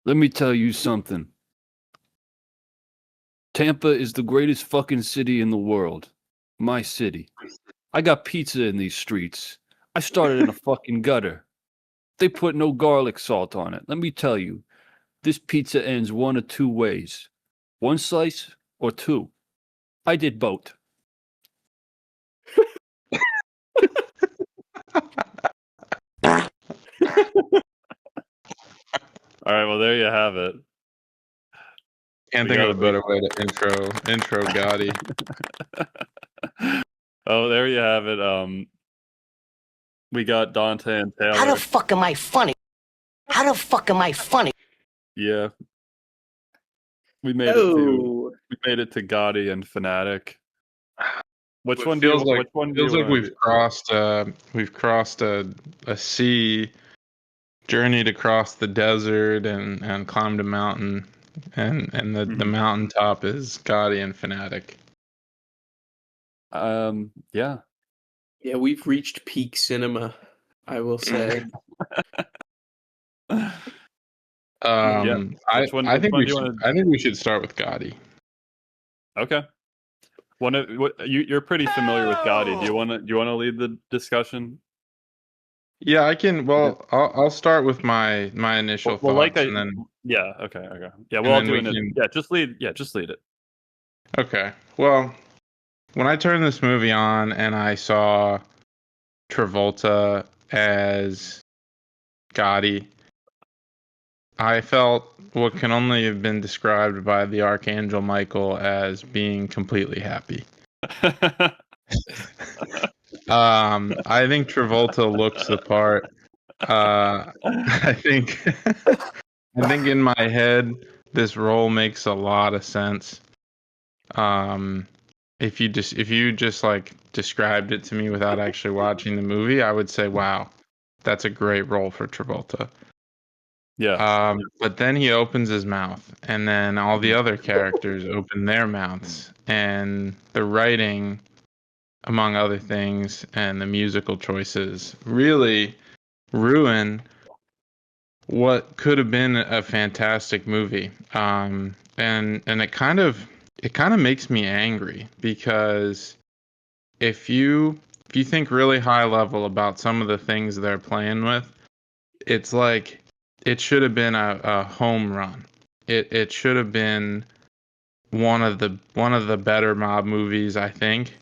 Let me tell you something. Tampa is the greatest fucking city in the world. My city. I got pizza in these streets. I started in a fucking gutter. They put no garlic salt on it. Let me tell you, this pizza ends one of two ways. One slice or two. I did both. All right, well, there you have it. Can't think of a better way to intro Gotti. Oh, there you have it. We got Dante and Taylor. How the fuck am I funny? How the fuck am I funny? Yeah. We made it to Gotti and Fanatic. Which one feels like we've crossed a sea, journeyed across the desert and climbed a mountain, and the mountaintop is Gotti and Fanatic. Yeah. Yeah, we've reached peak cinema, I will say. Yeah. I think we should start with Gotti. Okay. You're pretty familiar with Gotti. Do you want to lead the discussion? Yeah, I can. Well, I'll start with my initial thoughts, and then yeah. Okay. Yeah. Well, I'll do it. Yeah. Just lead it. Okay. Well, when I turned this movie on and I saw Travolta as Gotti, I felt what can only have been described by the Archangel Michael as being completely happy. I think Travolta looks the part. I think in my head this role makes a lot of sense. If you just like described it to me without actually watching the movie, I would say, wow, that's a great role for Travolta. Yeah. But then he opens his mouth, and then all the other characters open their mouths, and the writing, among other things, and the musical choices really ruin what could have been a fantastic movie. And it kind of makes me angry, because if you think really high level about some of the things they're playing with, it's like it should have been a home run. It should have been one of the better mob movies, I think.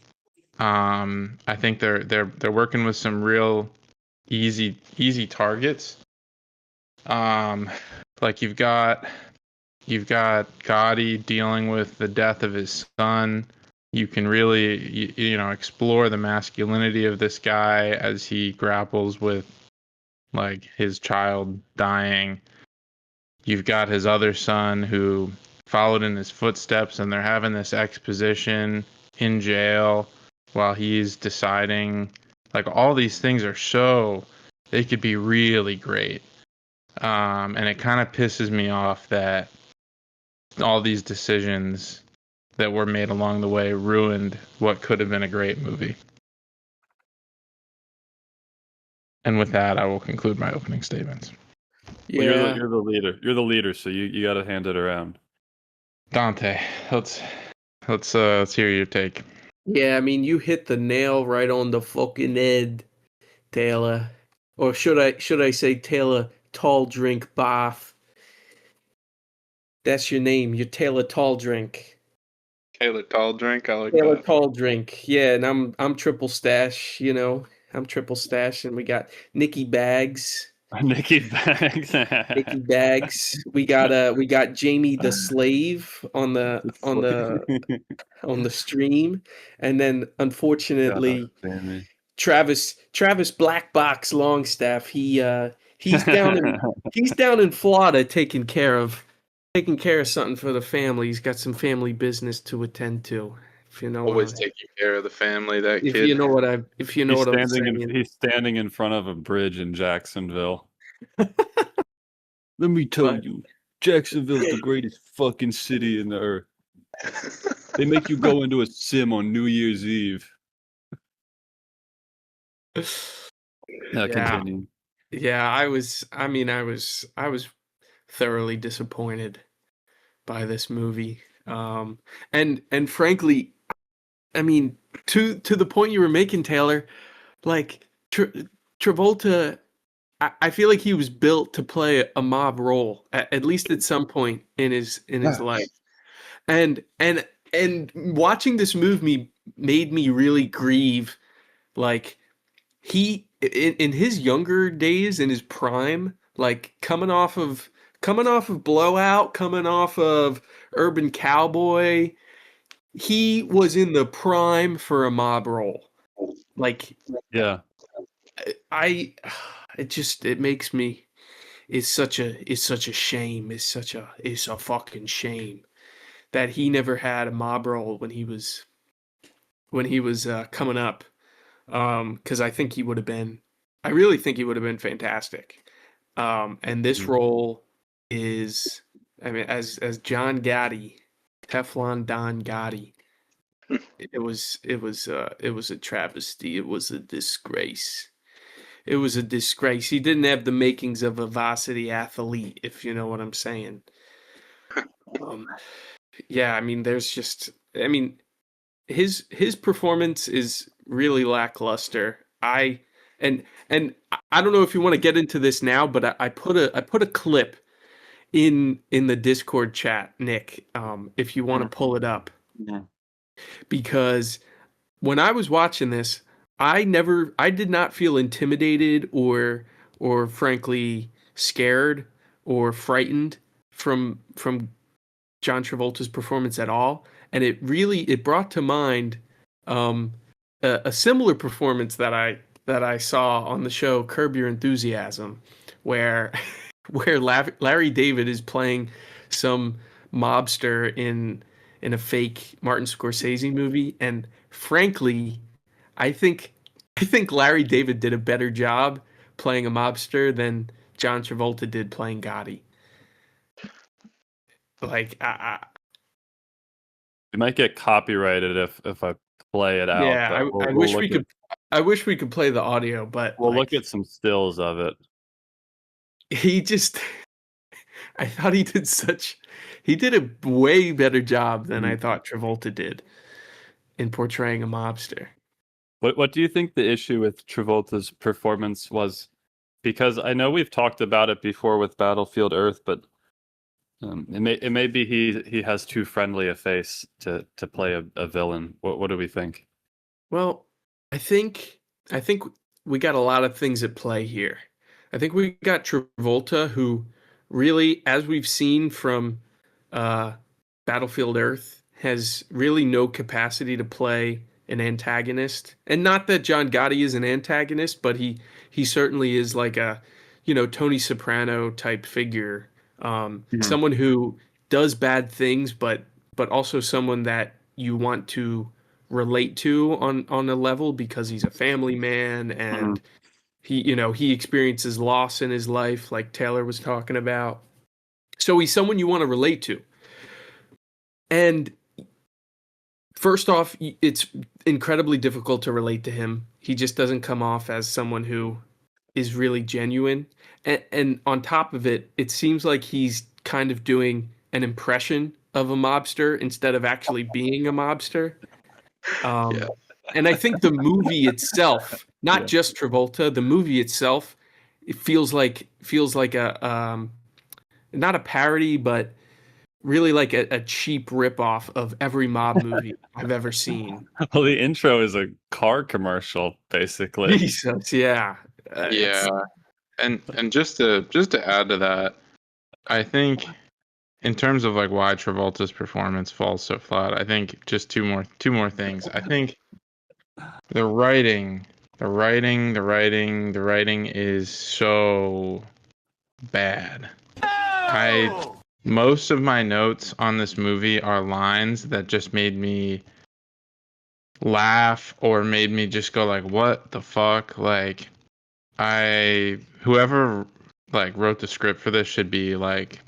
I think they're working with some real easy targets. Like you've got Gotti dealing with the death of his son. You can really explore the masculinity of this guy as he grapples with like his child dying. You've got his other son who followed in his footsteps, and they're having this exposition in jail while he's deciding. Like, all these things are they could be really great. And it kind of pisses me off that all these decisions that were made along the way ruined what could have been a great movie. And with that, I will conclude my opening statements. Yeah. Well, you're the leader. You're the leader, so you got to hand it around. Dante, let's hear your take. Yeah, I mean, you hit the nail right on the fucking head, Taylor. Or should I say Taylor Tall Drink Bath? That's your name. You're Taylor Tall Drink. Taylor Tall Drink. I like Taylor that. Tall Drink. Yeah, and I'm Triple Stash. I'm Triple Stash, and we got Nikki Bags. Nikki Bags. Nikki Bags. We got Jamie the Slave on the stream, and then unfortunately Travis Black Box Longstaff. He's down in Florida taking care of something for the family. He's got some family business to attend to. If you know, always taking care of the family. That if kid. You know what I'm saying. He's standing in front of a bridge in Jacksonville. Let me tell you, Jacksonville's the greatest fucking city in the earth. They make you go into a sim on New Year's Eve. Continue. Yeah, I was thoroughly disappointed by this movie. And frankly, I mean, to the point you were making, Taylor, like Travolta, I feel like he was built to play a mob role at least at some point in his life. And watching this movie made me really grieve. Like he in his younger days, in his prime, like coming off of Blowout, coming off of Urban Cowboy, he was in the prime for a mob role. Like Yeah. I it makes me it's such a shame. It's a fucking shame that he never had a mob role when he was coming up. Because I think he would have been, I really think he would have been fantastic. And this role is, I mean, as John Gotti, Teflon Don Gotti, it was a travesty. It was a disgrace. It was a disgrace. He didn't have the makings of a varsity athlete, if you know what I'm saying. Um, yeah, I mean, I mean, his performance is really lackluster. And I don't know if you want to get into this now, but I put a clip in the Discord chat, Nick, if you want to pull it up, because when I was watching this, I did not feel intimidated or frankly scared or frightened from John Travolta's performance at all, and it brought to mind a similar performance that I saw on the show Curb Your Enthusiasm, where where Larry David is playing some mobster in a fake Martin Scorsese movie, and frankly, I think I think Larry David did a better job playing a mobster than John Travolta did playing Gotti. Like, We might get copyrighted if I play it out. yeah, But I wish we could. I wish we could play the audio, but We'll look at some stills of it. he just. I thought he did a way better job than I thought Travolta did in portraying a mobster. What do you think the issue with Travolta's performance was? Because I know we've talked about it before with Battlefield Earth, but it may be he has too friendly a face to play a villain. What do we think? Well, I think we got a lot of things at play here. I think we got Travolta, who really, as we've seen from uh, Battlefield Earth, has really no capacity to play an antagonist. And not that John Gotti is an antagonist, but he certainly is like a, you know, Tony Soprano type figure. Someone who does bad things, but also someone that you want to relate to on a level because he's a family man and he experiences loss in his life like Taylor was talking about. So he's someone you want to relate to. And first off, it's incredibly difficult to relate to him. He just doesn't come off as someone who is really genuine. And on top of it, it seems like he's kind of doing an impression of a mobster instead of actually being a mobster. And I think the movie itself, not just Travolta, the movie itself, it feels like a not a parody, but really like a cheap ripoff of every mob movie I've ever seen. Well, the intro is a car commercial, basically. Jesus, yeah, Yeah, and just to add to that, I think in terms of like why Travolta's performance falls so flat, I think just two more things. I think the writing is so bad. Most of my notes on this movie are lines that just made me laugh or made me just go like, what the fuck? Like, whoever like wrote the script for this should be like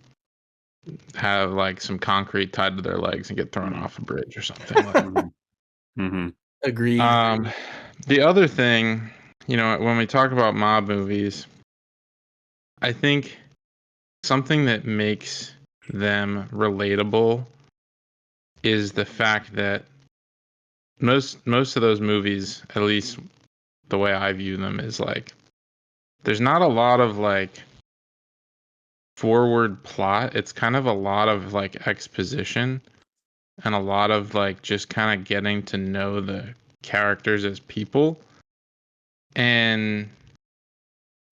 have like some concrete tied to their legs and get thrown off a bridge or something. Agreed. The other thing, you know, when we talk about mob movies, I think something that makes them relatable is the fact that most of those movies, at least the way I view them, is like there's not a lot of like forward plot. It's kind of a lot of like exposition and a lot of like just kind of getting to know the characters as people. And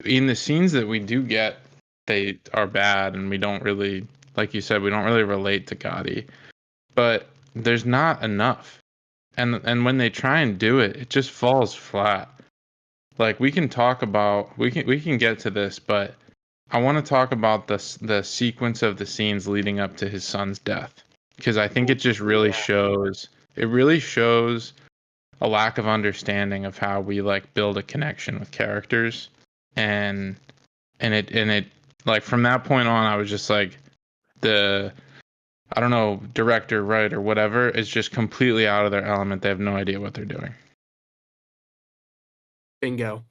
in the scenes that we do get, they are bad, and we don't really, like you said, we don't really relate to Gotti. But there's not enough, and when they try and do it, it just falls flat. Like we can talk about, we can get to this, but I want to talk about the sequence of the scenes leading up to his son's death, because I think it just really shows. It really shows a lack of understanding of how we like build a connection with characters, and it like from that point on, I was just like the I don't know, director, writer, whatever, is just completely out of their element. They have no idea what they're doing. Bingo.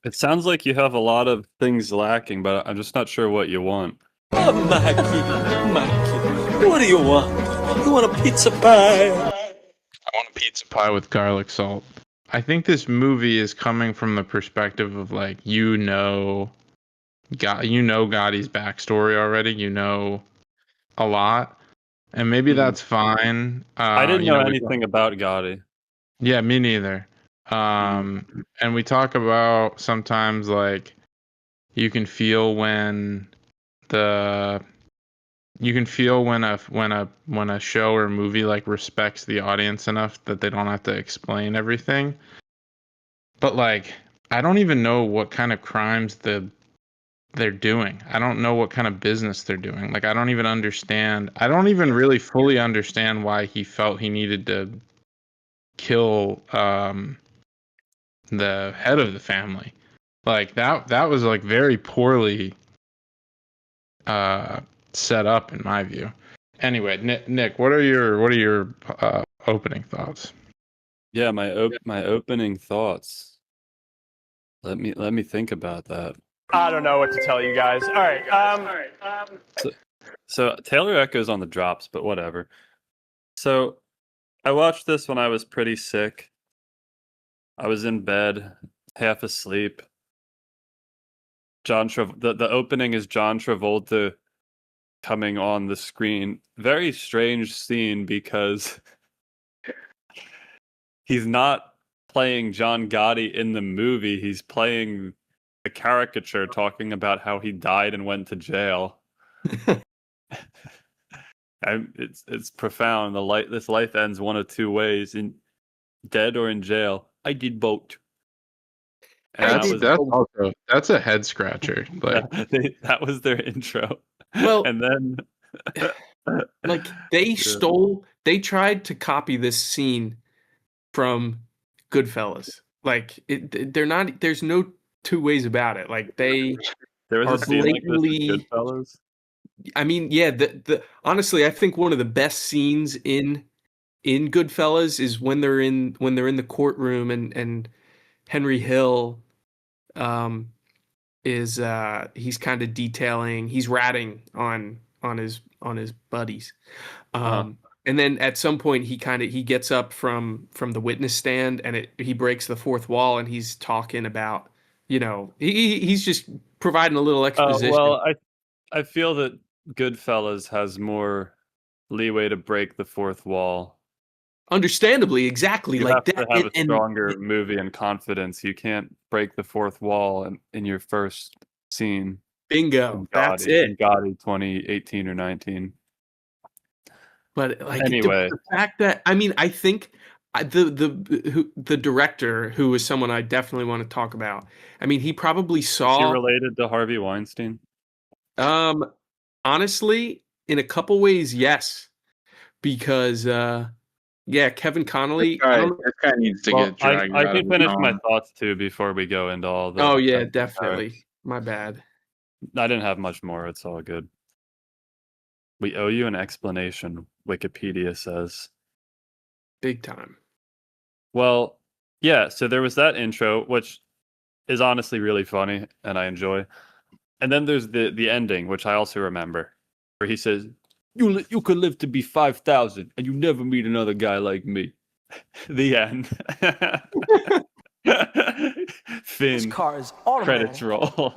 It sounds like you have a lot of things lacking, but I'm just not sure what you want. Oh, Mikey, what do you want? You want a pizza pie? I want a pizza pie with garlic salt. I think this movie is coming from the perspective of like Gotti's backstory already. You know a lot, and maybe that's fine. I didn't know we anything about Gotti. Yeah, me neither. And we talk about sometimes like you can feel when the you can feel when a show or movie like respects the audience enough that they don't have to explain everything. But like I don't even know what kind of crimes they're doing. I don't know what kind of business they're doing. Like I don't even understand. I don't even really fully understand why he felt he needed to kill the head of the family. Like that was like very poorly set up in my view. Anyway, Nick, what are your opening thoughts? Yeah, my opening thoughts. Let me think about that. I don't know what to tell you guys. All right. So Taylor echoes on the drops, but whatever. So I watched this when I was pretty sick. I was in bed, half asleep. The opening is John Travolta coming on the screen. Very strange scene because he's not playing John Gotti in the movie. He's playing a caricature talking about how he died and went to jail. It's profound. This life ends one of two ways: in dead or in jail. I did both. And That's a head scratcher. Like that was their intro. Well, and then like they tried to copy this scene from Goodfellas. Like there's no two ways about it. Like they there was are a scene like this in blatantly. Goodfellas. I mean, yeah. The honestly, I think one of the best scenes in Goodfellas is when they're in the courtroom and Henry Hill is he's kind of detailing, he's ratting on his buddies. And then at some point he gets up from the witness stand, and he breaks the fourth wall, and he's talking about, he's just providing a little exposition. Well, I feel that Goodfellas has more leeway to break the fourth wall. Understandably, exactly. You like have that, to have a stronger movie and confidence. You can't break the fourth wall in your first scene. Bingo. That's it. In Gotti 2018 or 19. But like anyway, the fact that I think the director, who was someone I definitely want to talk about. I mean, he probably saw. Is he related to Harvey Weinstein? Honestly, in a couple ways, yes, because Kevin Connolly. This guy needs to get dragged out. I can finish my thoughts too before we go into all the. Oh yeah, definitely. My bad. I didn't have much more. It's all good. We owe you an explanation, Wikipedia says. Big time. Well, yeah, so there was that intro, which is honestly really funny, and I enjoy. And then there's the ending, which I also remember, where he says, you could live to be 5,000 and you never meet another guy like me." The end. This Finn, car is credits automatic. roll.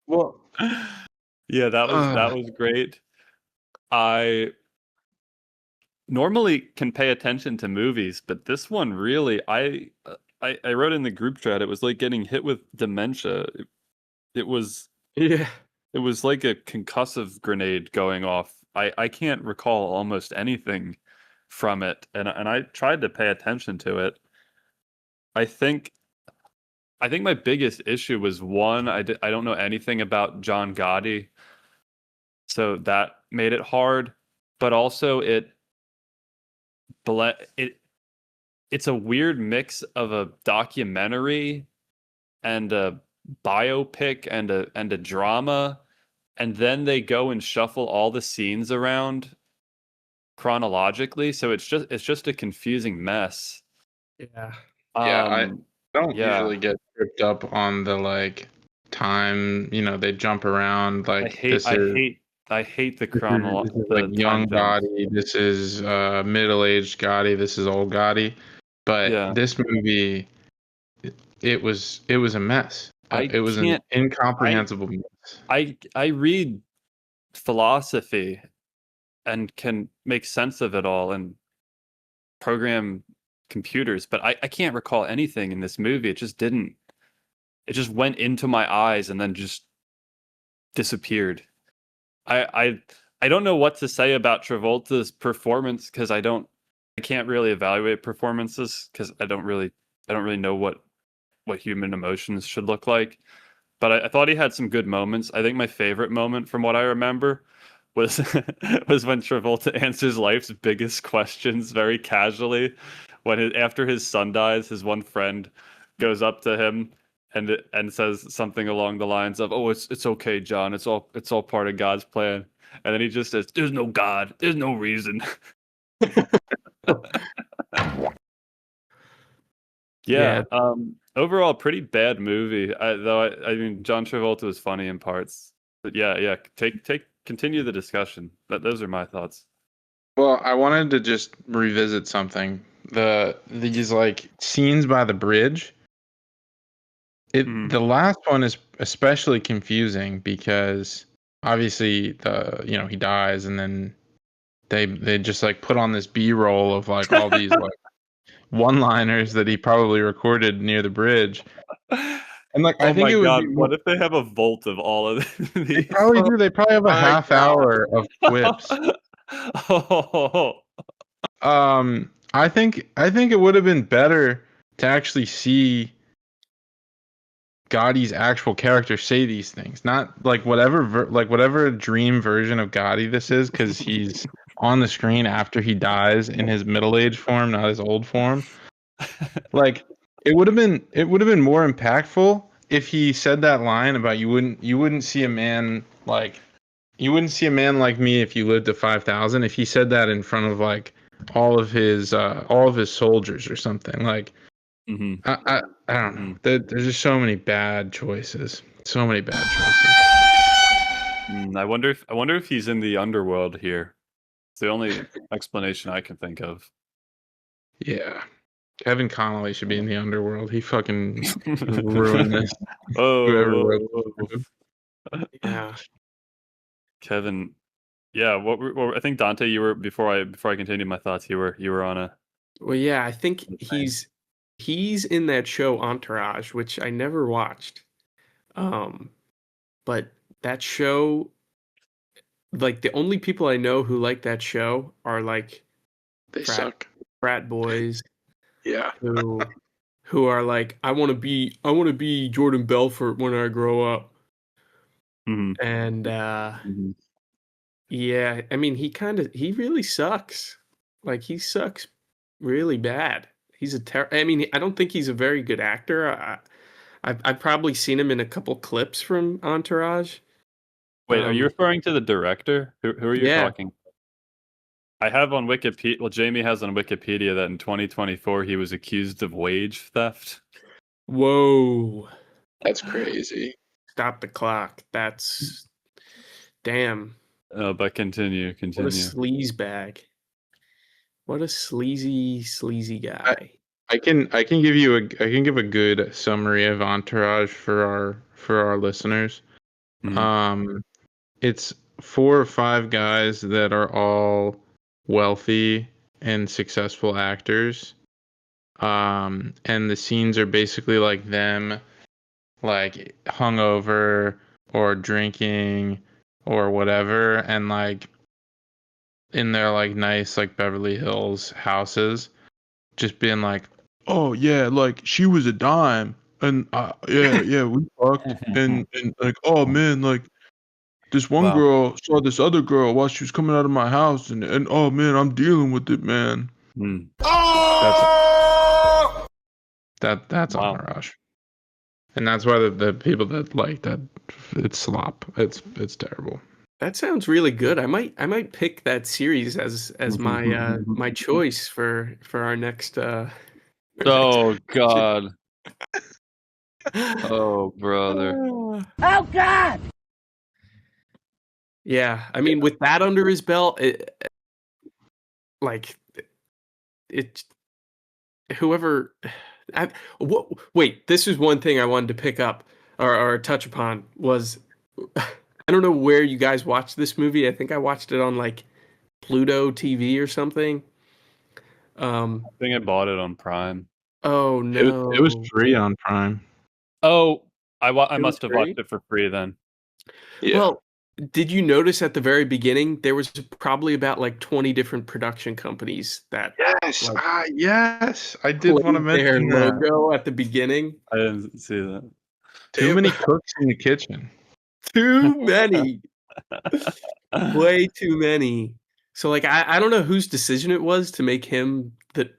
Well, Yeah, that was great. I normally can pay attention to movies, but this one really, I wrote in the group chat, it was like getting hit with dementia. It was Yeah. it was like a concussive grenade going off. I can't recall almost anything from it, and I tried to pay attention to it. I think my biggest issue was one, I don't know anything about John Gotti, so that made it hard. But also it it's a weird mix of a documentary and a biopic and a drama, and then they go and shuffle all the scenes around chronologically, so it's just a confusing mess. Yeah. yeah, I don't Yeah. usually get tripped up on the like time. They jump around. Like I hate the this is like the time young jumps. Gotti. This is middle-aged Gotti. This is old Gotti. But Yeah. this movie, it was a mess. I It was an can't incomprehensible mess. I read philosophy and can make sense of it all and program computers, but I can't recall anything in this movie. It just went into my eyes and then just disappeared. I don't know what to say about Travolta's performance because I can't really evaluate performances because I don't really know what human emotions should look like. But I thought he had some good moments. I think my favorite moment from what I remember was was when Travolta answers life's biggest questions very casually. After his son dies, his one friend goes up to him and says something along the lines of, "Oh, it's okay, John. It's all part of God's plan." And then he just says, "There's no God. There's no reason." Yeah. Yeah. Overall, pretty bad movie. I mean, John Travolta was funny in parts. But yeah. Continue the discussion. Those are my thoughts. Well, I wanted to just revisit something. These like scenes by the bridge. Mhm. The last one is especially confusing because obviously he dies, and then they just like put on this B-roll of like all these like one-liners that he probably recorded near the bridge. And like I Oh think my it would be God! What if they have a vault of all of they these? probably do. They probably have a My half God. hour of quips. Oh, I think it would have been better to actually see Gotti's actual character say these things, not like whatever dream version of Gotti this is, because he's on the screen after he dies in his middle-aged form, not his old form. Like it would have been more impactful if he said that line about you wouldn't see a man like you wouldn't see a man like me if you lived to 5,000. If he said that in front of like all of his soldiers or something, like hmm I don't know. There's just so many bad choices. So many bad choices. I wonder if he's in the underworld here. It's the only explanation I can think of. Yeah. Kevin Connolly should be in the underworld. He fucking ruined this. Whoever wrote Oh, Yeah. Kevin. Yeah, I think Dante, you were before I continued my thoughts. You were on a. Well, yeah, I think he's in that show Entourage, which I never watched. But that show, like the only people I know who like that show are like They frat suck. frat boys Yeah. who are like, I want to be Jordan Belfort when I grow up. Mhm. And Mhm. yeah, I mean he really sucks. Like he sucks really bad. I mean, I don't think he's a very good actor. I've probably seen him in a couple clips from Entourage. Wait, are you referring to the director? Who are you Yeah. talking? I have on Wikipedia. Well, Jamie has on Wikipedia that in 2024 he was accused of wage theft. Whoa. That's crazy. stop the clock. That's damn. But continue. What a Continue. sleaze bag. What a sleazy guy. I can give a good summary of Entourage for our listeners. Mhm. It's 4 or 5 guys that are all wealthy and successful actors. And the scenes are basically like them, like hungover or drinking or whatever, and like in their like nice like Beverly Hills houses, just being like, "Oh yeah, like she was a dime, and yeah, we fucked, and like, oh man, like this one Wow. girl saw this other girl while she was coming out of my house, and oh man, I'm dealing with it, man." Mm. That's Wow. Entourage, and that's why the people that like that, it's slop. It's terrible. That sounds really good. I might pick that series as my my choice for our next Oh God. Oh brother. Oh, God! Yeah, I mean, with that under his belt, like it whoever wait, this is one thing I wanted to pick up or touch upon was I don't know where you guys watched this movie. I think I watched it on like Pluto TV or something. I think I bought it on Prime. Oh It was no. free on Prime. Oh, I It was must have free? watched it for free then. Yeah. Well, did you notice at the very beginning there was probably about like 20 different production companies that Yes. like Yes. I did want to played their mention that. logo at the beginning? I didn't see that. Too many cooks in the kitchen. Too many. Way too many. So like I don't know whose decision it was to make him the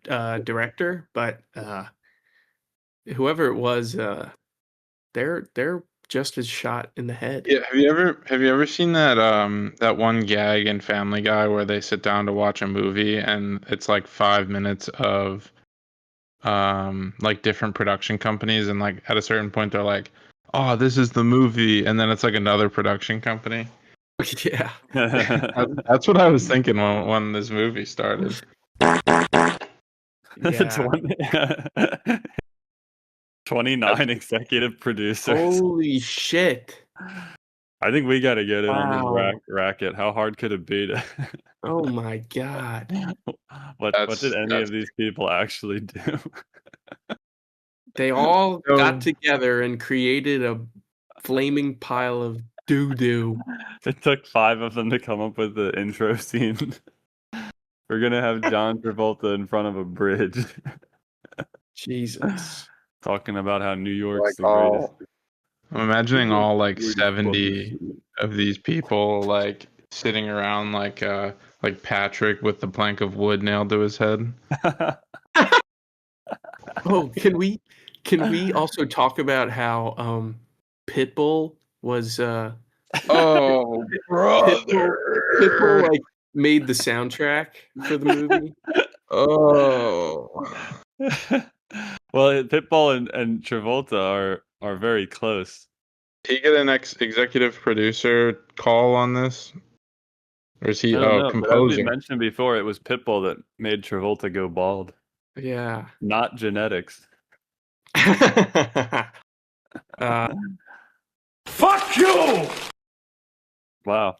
director, but whoever it was, they're just as shot in the head. Yeah. Have you ever seen that one gag in Family Guy where they sit down to watch a movie and it's like 5 minutes of like different production companies, and like at a certain point they're like, "Oh, this is the movie," and then it's like another production company. Yeah. That's what I was thinking when this movie started. It's Yeah. 29 executive producers. Holy shit. I think we got to get in on Wow. this racket. How hard could it be to? Oh my god. What did any of these people actually do? They all got So together and created a flaming pile of doo-doo. It took 5 of them to come up with the intro scene. We're gonna have John Travolta in front of a bridge Jesus. talking about how New York's like the greatest. all, I'm imagining all like Greatest 70 fucking of these people like sitting around like Patrick with the plank of wood nailed to his head. shit. Oh, can we also talk about how Pitbull was Oh, Pitbull like made the soundtrack for the movie? Oh. Well, Pitbull and Travolta are very close. Did he get an executive producer call on this? Or is he I don't know, but as we composer? mentioned before, it was Pitbull that made Travolta go bald, Yeah. not genetics. Fuck you! Wow.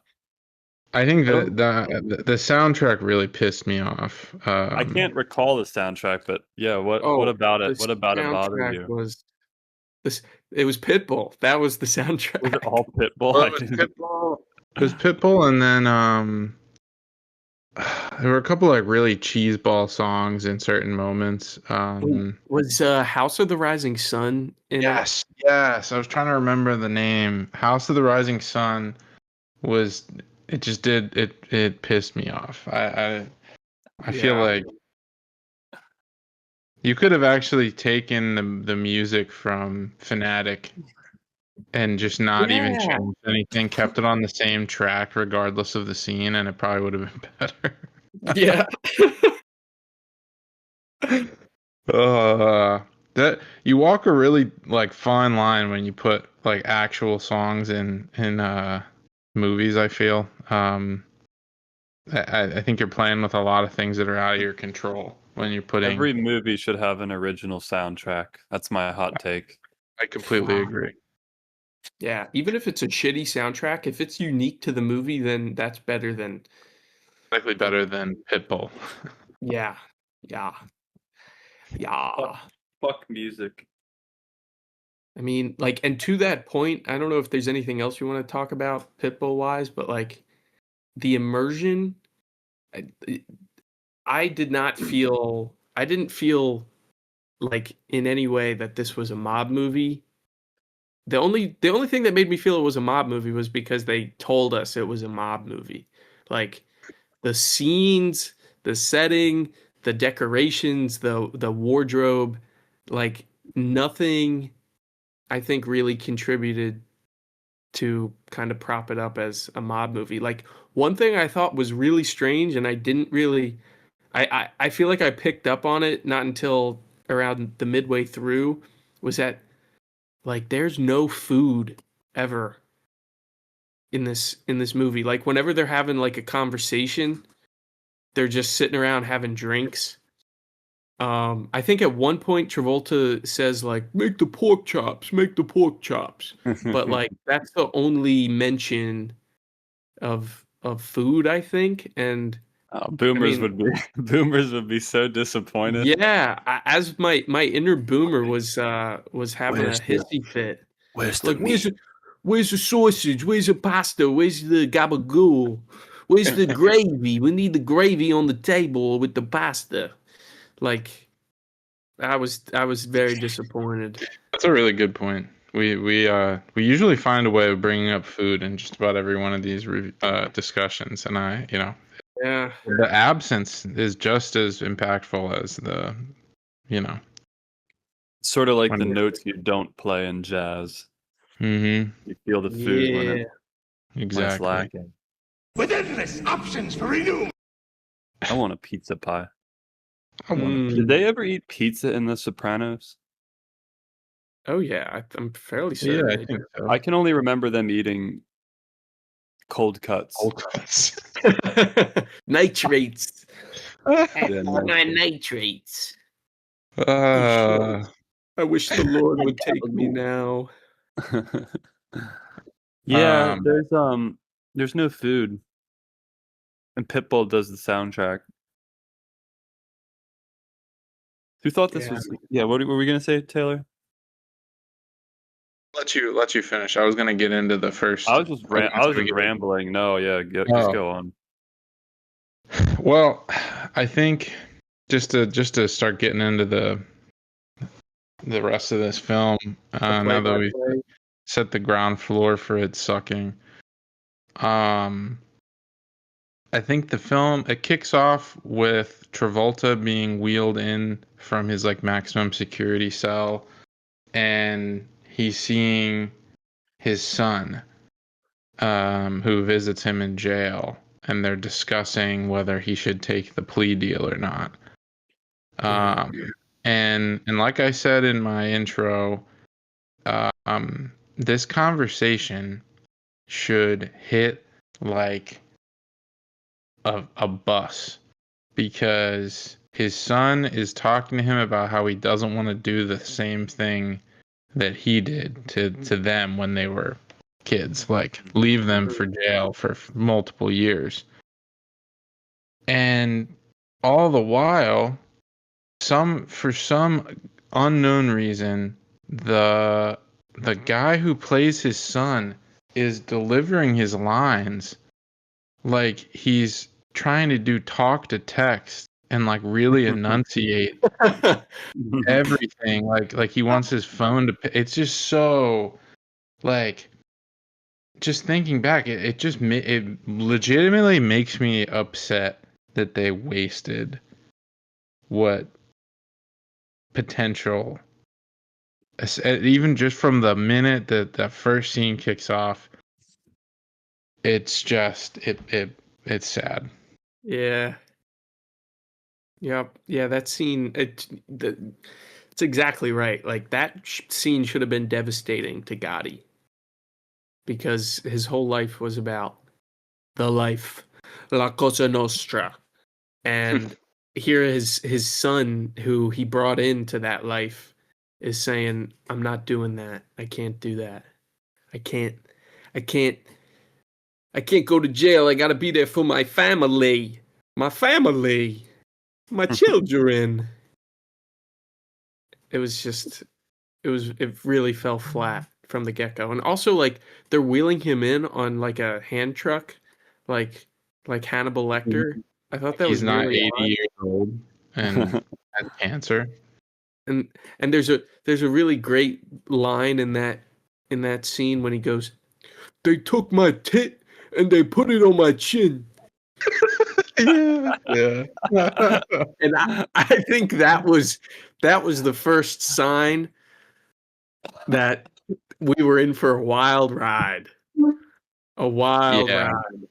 I think the soundtrack really pissed me off. I can't recall the soundtrack, but yeah, what about it? The What about it bothered soundtrack you? was this. It was Pitbull. That was the soundtrack. Was it all Pitbull? Well, I it was didn't- Pitbull. It was Pitbull, and then there were a couple like really cheeseball songs in certain moments. Was House of the Rising Sun in it? Yes, yes. I was trying to remember the name. House of the Rising Sun was. It just did. It pissed me off. I feel Yeah. like you could have actually taken the music from Fanatic and just not even Yeah. changed anything, kept it on the same track regardless of the scene, and it probably would have been better. Yeah. That you walk a really like fine line when you put like actual songs in movies. I feel. I think you're playing with a lot of things that are out of your control when you're putting. Every movie should have an original soundtrack. That's my hot take. I completely agree. Yeah, even if it's a shitty soundtrack, if it's unique to the movie, then that's better than. Likely better than Pitbull. Yeah, yeah, yeah. Fuck music. I mean, like, and to that point, I don't know if there's anything else you want to talk about Pitbull wise, but like the immersion, I, I didn't feel like in any way that this was a mob movie. The only thing that made me feel it was a mob movie was because they told us it was a mob movie. Like the scenes, the setting, the decorations, the wardrobe, like nothing I think really contributed to kind of prop it up as a mob movie. Like one thing I thought was really strange and I didn't really I feel like I picked up on it not until around the midway through was that like there's no food ever in this movie. Like whenever they're having like a conversation, they're just sitting around having drinks. I think at one point Travolta says like make the pork chops, make the pork chops. But like that's the only mention of food, I think. And Boomers I mean, boomers would be so disappointed. yeah, as my inner boomer was having a hissy fit. Where's Like, where's the sausage? Where's the pasta? Where's the gabagool? Where's the gravy? We need the gravy on the table with the pasta. Like, I was very disappointed. That's a really good point. We usually find a way of bringing up food in just about every one of these discussions, and Yeah, the absence is just as impactful as the, Sort of like when the we're- notes you don't play in jazz. Mhm. You feel the food when yeah. it's Exactly. lacking. With endless options for renewal. I want a pizza pie. I want Did they ever eat pizza in The Sopranos? Oh yeah, I'm fairly Yeah, certain. I they think so. I can only remember them eating cold cuts. Cold cuts. did. Nitrates. Yeah, My nitrates. Uh, I wish the Lord would take me now. yeah, Um, there's no food. And Pitbull does the soundtrack. Who thought this Yeah. was what were we gonna say, Taylor? let you finish. I was gonna get into the first. I was just rambling. No, yeah, just Oh. go on. Well, I think just to start getting into the rest of this film, now that we Play-by-play. set the ground floor for it sucking. I think the film it kicks off with Travolta being wheeled in from his like maximum security cell, and he's seeing his son, who visits him in jail, and they're discussing whether he should take the plea deal or not. And like I said in my intro, this conversation should hit like a bus because his son is talking to him about how he doesn't want to do the same thing that he did to them when they were kids, like leave them for jail for multiple years. And all the while, for some unknown reason, the guy who plays his son is delivering his lines like he's trying to do talk to text and like really enunciate everything like he wants his phone to it's just so like just thinking back it legitimately makes me upset that they wasted what potential even just from the minute that that first scene kicks off. It's just it's sad. Yeah. Yep. Yeah, that scene it's exactly right. Like that scene should have been devastating to Gotti. because his whole life was about the life, La Cosa Nostra. And here his son, who he brought into that life, is saying, I'm not doing that. I can't do that. I can't I can't go to jail. I gotta be there for my family. My family. My children. It was just it really fell flat from the get-go. And also, like, they're wheeling him in on like a hand truck, like Hannibal Lecter. I thought that He's was not really 80 odd. years old and has cancer. And there's a really great line in that scene when he goes, "They took my tit and they put it on my chin." Yeah. And I think that was the first sign that we were in for a wild ride. A wild Yeah. ride.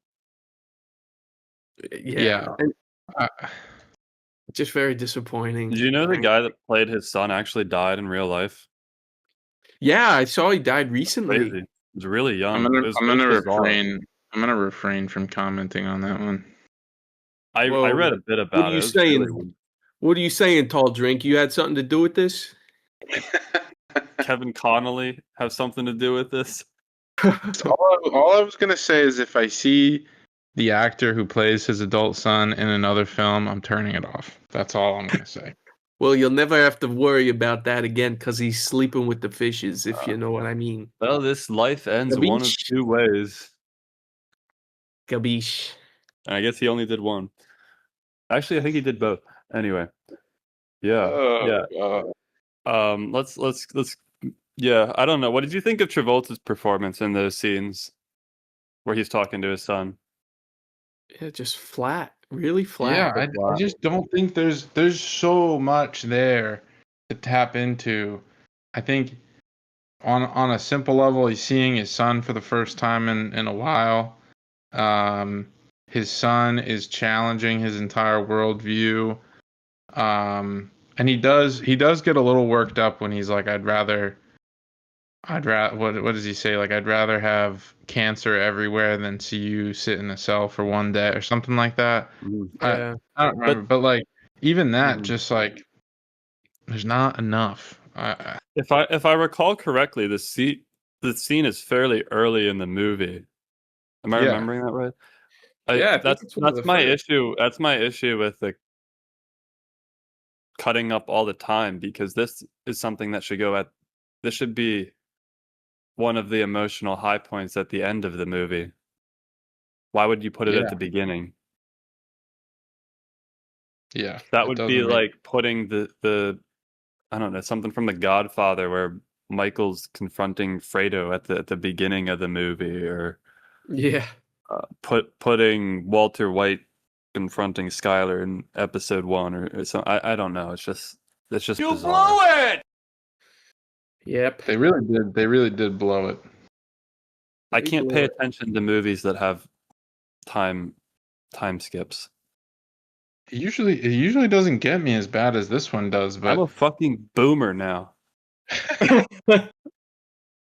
Yeah. And Uh, just very disappointing. Did you know the guy that played his son actually died in real life? Yeah, I saw he died recently. Crazy. He was really young. I'm It gonna was, I'm it was gonna bizarre. refrain from commenting on that one. I Whoa. read a bit What about are it. you It was saying? really weird. What are you saying, Tall Drink? You had something to do with this? Kevin Connolly have something to do with this? So all I was gonna say is if I see the actor who plays his adult son in another film, I'm turning it off. That's all I'm gonna say. Well, you'll never have to worry about that again because he's sleeping with the fishes, if you know what I mean. Well, this life ends one of Gabish. two ways. Gabish. And I guess he only did one. Actually, I think he did both. Anyway. Yeah. Let's yeah, I don't know. What did you think of Travolta's performance in those scenes where he's talking to his son? Yeah, just flat. Really flat. Yeah, I just don't think there's so much there to tap into. I think on a simple level, he's seeing his son for the first time in a while. His son is challenging his entire worldview. And he does get a little worked up when he's like, I'd rather what does he say? Like, I'd rather have cancer everywhere than see you sit in a cell for one day or something like that. Yeah. I don't remember, but like even that, Mhm. just like there's not enough. If I recall correctly, the scene is fairly early in the movie. Am I Yeah. remembering that right? Yeah, I think That's it's one of the my first. issue. That's my issue with the cutting up all the time, because this is something that should go at. This should be one of the emotional high points at the end of the movie. Why would you put it at Yeah. the beginning? Yeah, That it would be doesn't make like putting the I don't know, something from The Godfather where Michael's confronting Fredo at the beginning of the movie, or Yeah. putting Walter White confronting Skyler in episode 1 or something. I don't know. It's just You bizarre. blew it! Yep. They really did blow it. I They can't blew pay it. attention to movies that have time skips. It usually doesn't get me as bad as this one does, I'm but a fucking boomer now.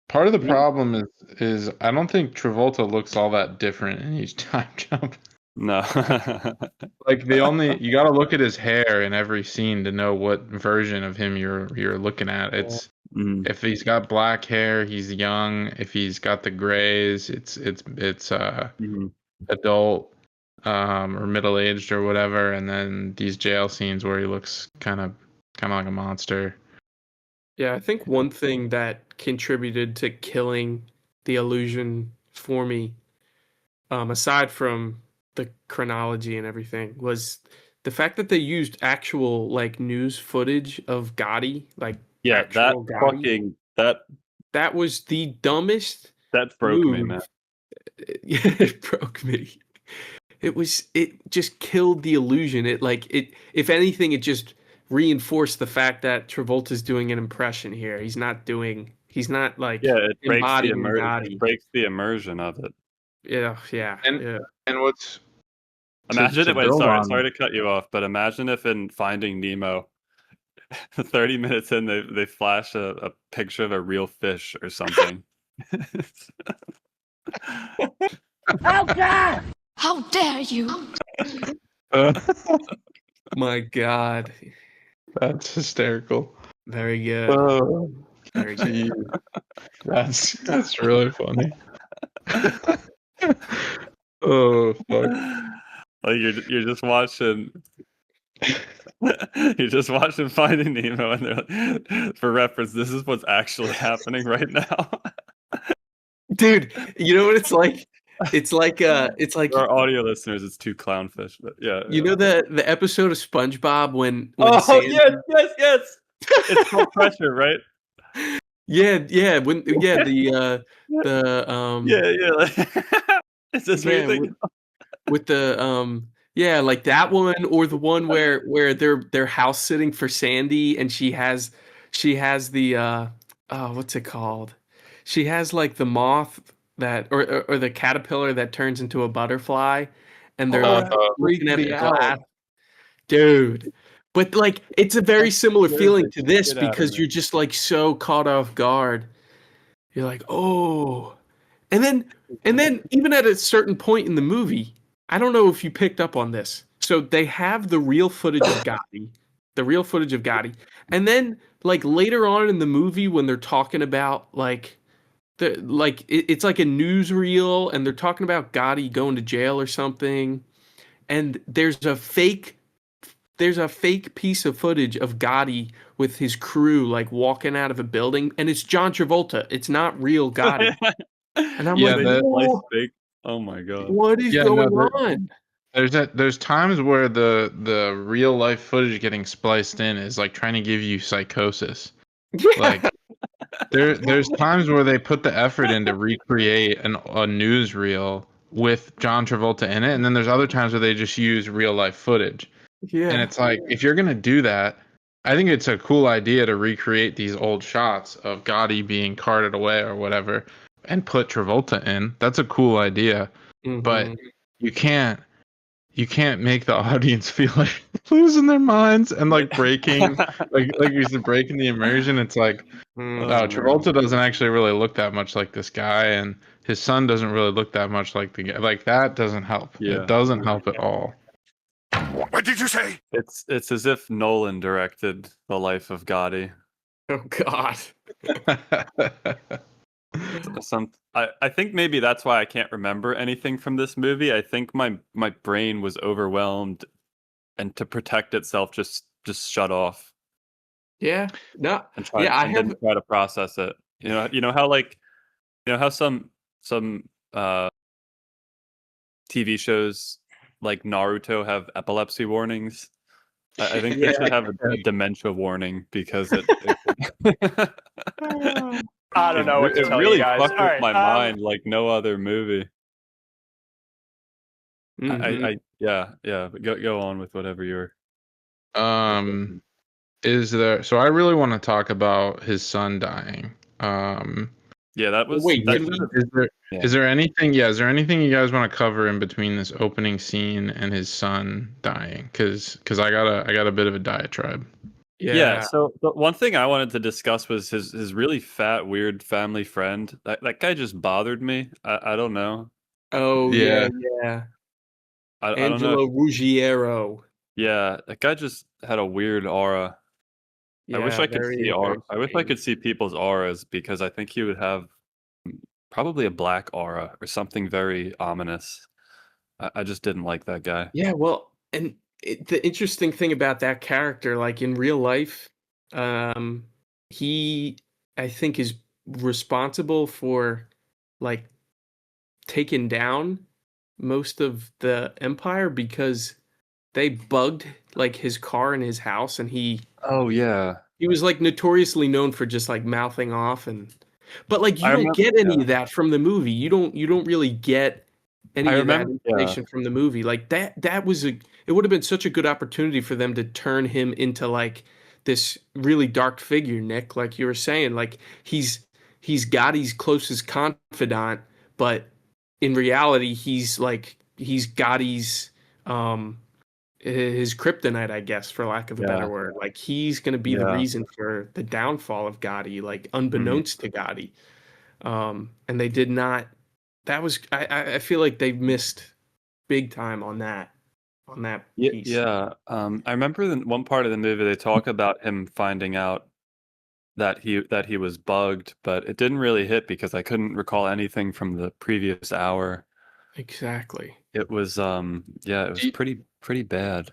part of the problem is I don't think Travolta looks all that different in each time jump. No. Like you got to look at his hair in every scene to know what version of him you're looking at. It's Mm. if he's got black hair, he's young. If he's got the grays, it's Mhm. adult or middle aged or whatever. And then these jail scenes where he looks kind of like a monster. Yeah, I think one thing that contributed to killing the illusion for me, aside from the chronology and everything, was the fact that they used actual like news footage of Gotti, like Yeah, that actual Gotti. That was the dumbest that broke me, move. man. Yeah, it broke me. It just killed the illusion. If anything, it just reinforced the fact that Travolta's doing an impression here. He's not like Yeah, it embodying Gotti. breaks the immersion of it. Yeah, yeah, And yeah. and what's Imagine to it. Wait, build sorry on to cut you off, but imagine if in Finding Nemo, 30 minutes in, they flash a picture of a real fish or something. How dare you? My God. That's hysterical. Very good. Oh, Very good. gee. That's really funny. Oh fuck. Like you're just watching. You're just watching Finding Nemo, and they're like, for reference, this is what's actually happening right now. Dude, you know what it's like? It's like For our audio listeners, it's two clownfish, but yeah. you know the episode of SpongeBob when Oh Sandy, yes. It's called Pressure, right? yeah the Yeah. Is this what you're yeah thinking? with the yeah, like that one, or the one where they're house sitting for Sandy, and she has the oh, what's it called? She has like the moth that, or the caterpillar that turns into a butterfly, and they're like looking at the glass. Dude. But like it's a very similar scares feeling the to this, shit out of because me. you're just like so caught off guard. You're like, "Oh." And then even at a certain point in the movie, I don't know if you picked up on this. So they have the real footage of Gotti, the real footage of Gotti. And then like later on in the movie when they're talking about like it's like a newsreel, and they're talking about Gotti going to jail or something, and there's a fake piece of footage of Gotti with his crew like walking out of a building, and it's John Travolta. It's not real Gotti. And I'm Yeah, like, that- "Whoa, fake. Oh my god. what is Yeah, going no, on?" there's times where the real life footage getting spliced in is like trying to give you psychosis. Yeah. Like there's times where they put the effort in to recreate a newsreel with John Travolta in it, and then there's other times where they just use real life footage. Yeah. And it's like, if you're gonna do that, I think it's a cool idea to recreate these old shots of Gotti being carted away or whatever, and put Travolta in. That's a cool idea, but Mhm. you can't make the audience feel like losing their minds and like breaking, like you said, breaking the immersion. It's like, Mhm. Travolta doesn't actually really look that much like this guy, and his son doesn't really look that much like the guy. Like that doesn't help. Yeah. It doesn't help at all. What did you say? It's as if Nolan directed The Life of Gotti. Oh God. I think maybe that's why I can't remember anything from this movie. I think my brain was overwhelmed, and to protect itself just shut off Yeah. No. and try Yeah, I and have then try to process it. You know how like how some TV shows like Naruto have epilepsy warnings. I think this should have a dementia warning, because it I don't know what to it tell really you guys. fucked All with right, my mind like no other movie. Mhm. Yeah. But go on with whatever you're. Is there? So I really want to talk about his son dying. Yeah, that was. Wait, That can we- Is there? Yeah. Is there anything? Yeah, is there anything you guys want to cover in between this opening scene and his son dying? Because I got a bit of a diatribe. Yeah. So the one thing I wanted to discuss was his really fat, weird family friend. That guy just bothered me. I don't know. Oh Yeah. yeah. I don't know. Angelo Ruggiero. Yeah, that guy just had a weird aura. I wish Yeah, I could very, see aura. very I wish I strange. could see people's auras, because I think he would have probably a black aura or something very ominous. I just didn't like that guy. Yeah, well, and the interesting thing about that character, like in real life, he, I think, is responsible for like taking down most of the empire, because they bugged like his car in his house, and Oh yeah, he was like notoriously known for just like mouthing off, and but like you I don't remember. get any Yeah, of that from the movie. You don't really get any I of that remember. Yeah, information from the movie. Like that was it would have been such a good opportunity for them to turn him into like this really dark figure, Nick, like you were saying. Like he's Gotti's closest confidant, but in reality he's Gotti's his kryptonite, I guess, for lack of a better yeah, word. Like he's going to be the yeah. reason for the downfall of Gotti, like Mhm. unbeknownst to Gotti. And they did not that was I feel like they missed big time on that piece. Yeah. I remember in one part of the movie they talk about him finding out that he was bugged, but it didn't really hit because I couldn't recall anything from the previous hour. Exactly. It was it was pretty bad.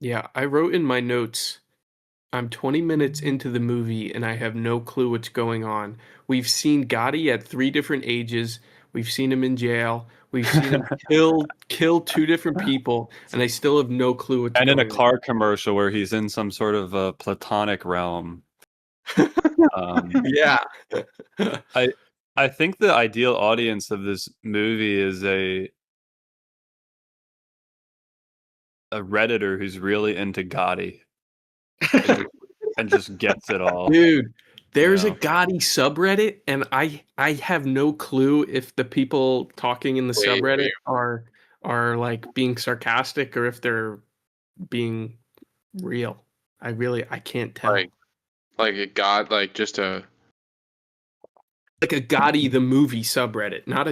Yeah, I wrote in my notes, I'm 20 minutes into the movie and I have no clue what's going on. We've seen Gotti at 3 different ages. We've seen him in jail. We've seen him kill 2 different people, and I still have no clue what's And in a going car commercial where he's in some sort of a platonic realm. on. Yeah. I think the ideal audience of this movie is a Redditor who's really into Gotti and just gets it all. Dude, there's a know? Gotti subreddit, and I have no clue if the people talking in the subreddit are like being sarcastic or if they're being real. I can't tell. Like a god, like just a Like a Gotti the movie subreddit, not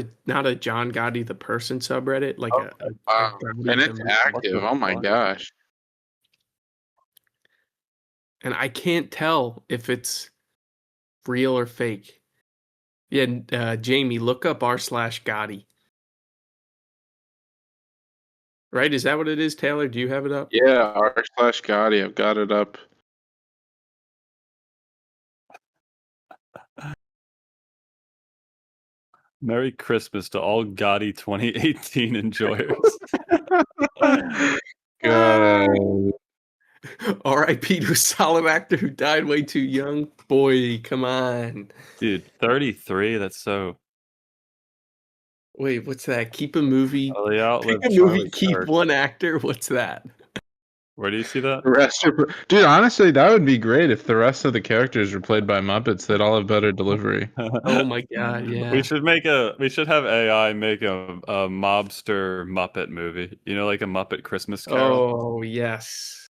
a John Gotti the person subreddit, like a wow, Gotti and the it's movie. active. Oh my gosh. And I can't tell if it's real or fake. Yeah, Jamie, look up r/Gotti. Right? Is that what it is, Taylor? Do you have it up? Yeah, r/Gotti. I've got it up. Merry Christmas to all Gotti 2018 enjoyers. God. R.I.P. to a solid actor who died way too young. Boy, come on. Dude, 33, that's so... Wait, what's that? Keep a movie. Oh, they Pick outlived a movie, Charlie keep Kirk. one actor. What's that? Where do you see that? Dude, honestly, that would be great if the rest of the characters were played by Muppets. They'd all have better delivery. Oh my god, yeah. We should have AI make a mobster Muppet movie. You know, like a Muppet Christmas Carol. Oh yes.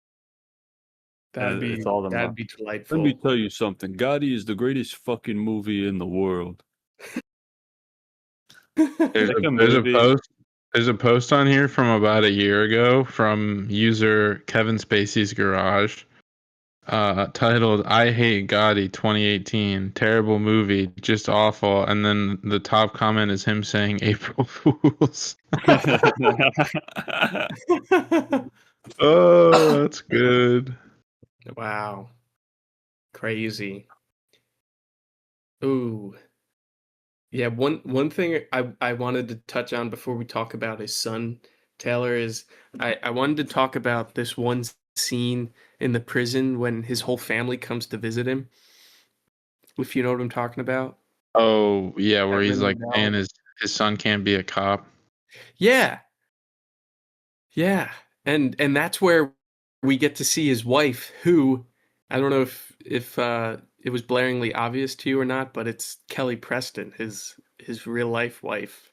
And it's all the That'd be Muppets. delightful. Let me tell you something. Gotti is the greatest fucking movie in the world. There's a post on here from about a year ago from user Kevin Spacey's Garage, titled "I Hate Gotti 2018, terrible movie, just awful." And then the top comment is him saying "April Fools." Oh, that's good. Wow. Crazy. Ooh. Yeah, one thing I wanted to touch on before we talk about his son, Taylor, is I wanted to talk about this one scene in the prison when his whole family comes to visit him. If you know what I'm talking about. Oh yeah, where That he's ring like the bell? saying his son can't be a cop. Yeah. Yeah. And that's where we get to see his wife, who I don't know if it was blaringly obvious to you or not, but it's Kelly Preston, his real life wife.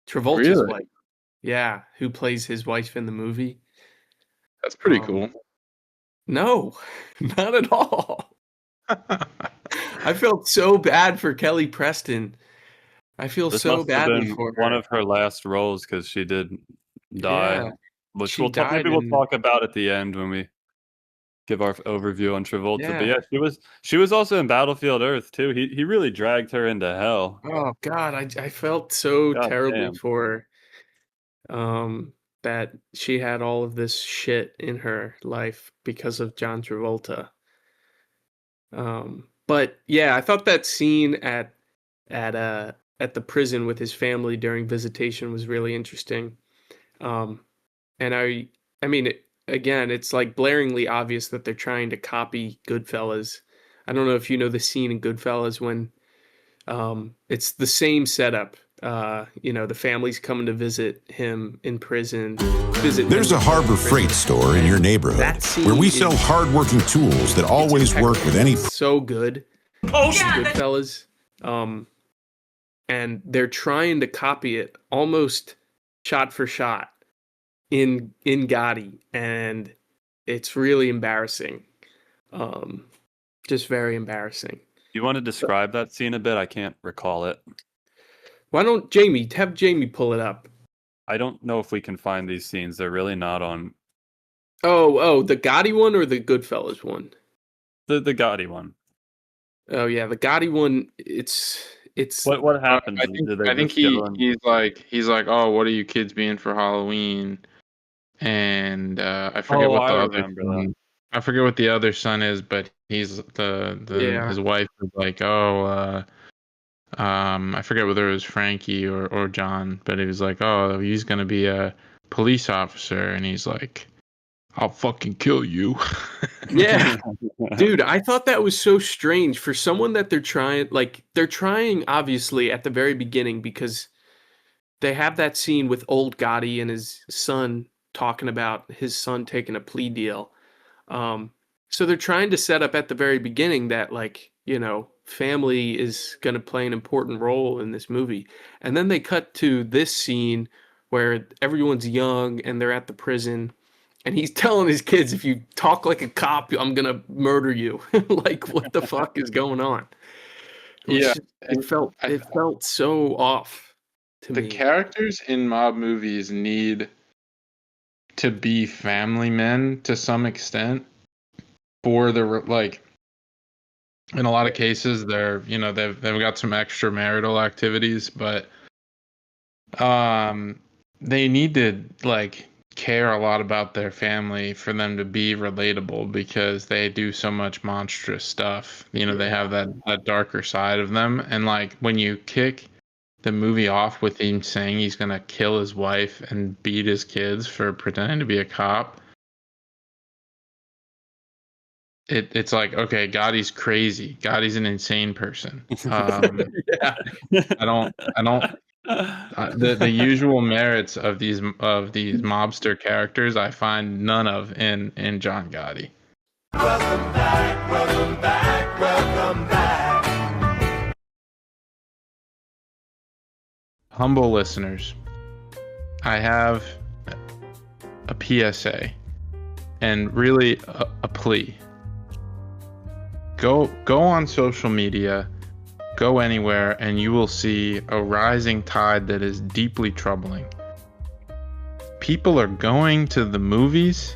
Travolta's Really? wife. Yeah, who plays his wife in the movie. That's pretty cool. No, not at all. I felt so bad for Kelly Preston. I feel This so must have badly been for one her. of her last roles because she did die. Yeah, Which she died maybe we'll in talk about at the end when we give our overview on Travolta. But yeah. yeah, she was also in Battlefield Earth too. He really dragged her into hell. Oh God, I felt so God terribly damn. for her. That she had all of this shit in her life because of John Travolta. But yeah, I thought that scene at the prison with his family during visitation was really interesting. Um, and I mean, again, it's like blaringly obvious that they're trying to copy Goodfellas. I don't know if you know the scene in Goodfellas when it's the same setup. The family's coming to visit him in prison. There's a Harbor Freight store in your neighborhood where we sell hardworking tools that always work with any. So good. Oh yeah, Goodfellas. And they're trying to copy it almost shot for shot in Gotti, and it's really embarrassing. Just very embarrassing. You want to describe that scene a bit? I can't recall it. Why don't have Jamie pull it up? I don't know if we can find these scenes. They're really not on Oh, the Gotti one or the Goodfellas one? the Gotti one. Oh yeah, the Gotti one. It's What happens? I think he's like, oh, what are you kids being for Halloween? And I forget what the other son, I forget what the other son is, but he's his wife was like, oh, I forget whether it was Frankie or John, but he was like, oh, he's gonna be a police officer, and he's like, I'll fucking kill you. Yeah. Dude, I thought that was so strange for someone that they're trying obviously at the very beginning because they have that scene with old Gotti and his son talking about his son taking a plea deal. So they're trying to set up at the very beginning that family is going to play an important role in this movie. And then they cut to this scene where everyone's young and they're at the prison and he's telling his kids, if you talk like a cop, I'm going to murder you. Like, what the fuck is going on? It felt so off to me. The characters in mob movies need to be family men to some extent for in a lot of cases they're they've got some extramarital activities, but they need to care a lot about their family for them to be relatable because they do so much monstrous stuff. They have that darker side of them, and when you kick the movie off with him saying he's gonna kill his wife and beat his kids for pretending to be a cop, it's like, okay, Gotti's crazy. Gotti's an insane person. Yeah. I don't. The usual merits of these mobster characters, I find none of in John Gotti. Welcome back, welcome back, welcome back. Humble listeners, I have a PSA and really a plea. Go on social media, go anywhere, and you will see a rising tide that is deeply troubling. People are going to the movies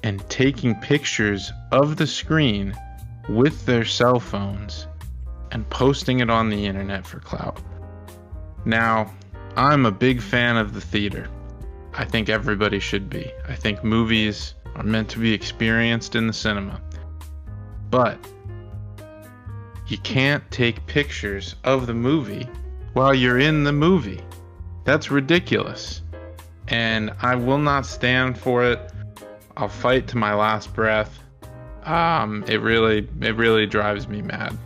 and taking pictures of the screen with their cell phones and posting it on the internet for clout. Now, I'm a big fan of the theater. I think everybody should be. I think movies are meant to be experienced in the cinema. But you can't take pictures of the movie while you're in the movie. That's ridiculous. And I will not stand for it. I'll fight to my last breath. It really drives me mad.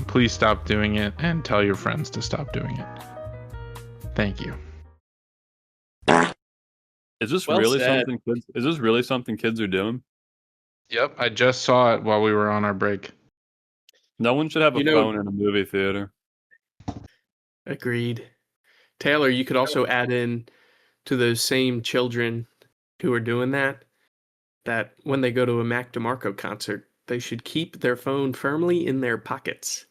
Please stop doing it and tell your friends to stop doing it. Thank you. Is this really something kids? Is this really something kids are doing? Yep, I just saw it while we were on our break. No one should have a phone in a movie theater. Agreed. Taylor, you could also add in to those same children who are doing that when they go to a Mac DeMarco concert, they should keep their phone firmly in their pockets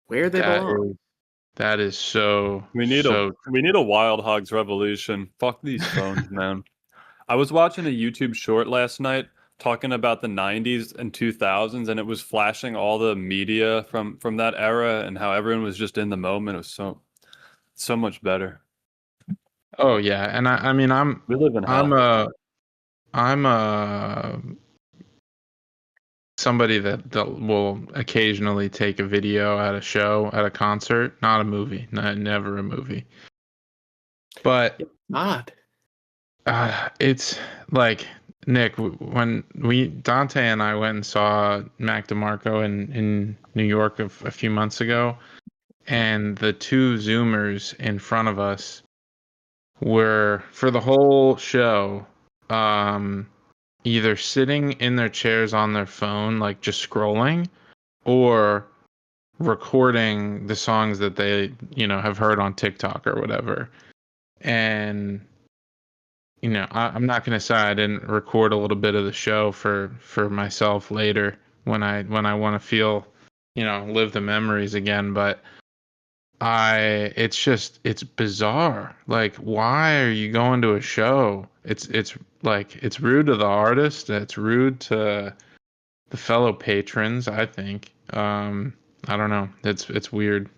where they belong. That is so. We need a Wild Hogs revolution. Fuck these phones, man. I was watching a YouTube short last night talking about the 90s and 2000s, and it was flashing all the media from that era and how everyone was just in the moment. It was so much better. Oh yeah, and I mean we live in hell. I'm somebody that will occasionally take a video at a show, at a concert, not a movie, never a movie. But odd. It's like, Nick, when Dante and I went and saw Mac DeMarco in New York a few months ago, and the two Zoomers in front of us were, for the whole show, either sitting in their chairs on their phone, like just scrolling, or recording the songs that they, have heard on TikTok or whatever. And I'm not going to say I didn't record a little bit of the show for myself later when I want to feel, live the memories again. But It's bizarre. Like, why are you going to a show? It's like, it's rude to the artist. It's rude to the fellow patrons, I think. I don't know. It's weird.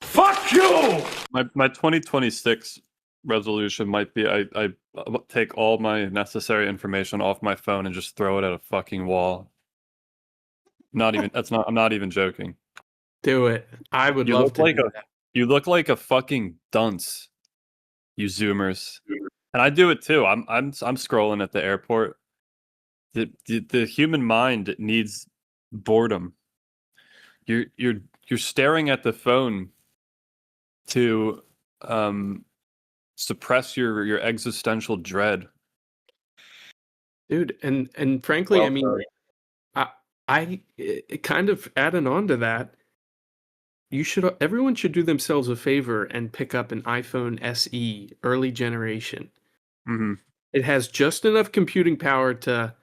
Fuck you! My 2026 resolution might be I take all my necessary information off my phone and just throw it at a fucking wall. I'm not even joking. Do it. I would You love look to like do a that. you look like a fucking dunce, you zoomers. And I do it too. I'm scrolling at the airport. The human mind needs boredom. You're staring at the phone to suppress your existential dread. Dude, and frankly, I mean, I kind of adding on to that, everyone should do themselves a favor and pick up an iPhone SE early generation. Mm-hmm. It has just enough computing power to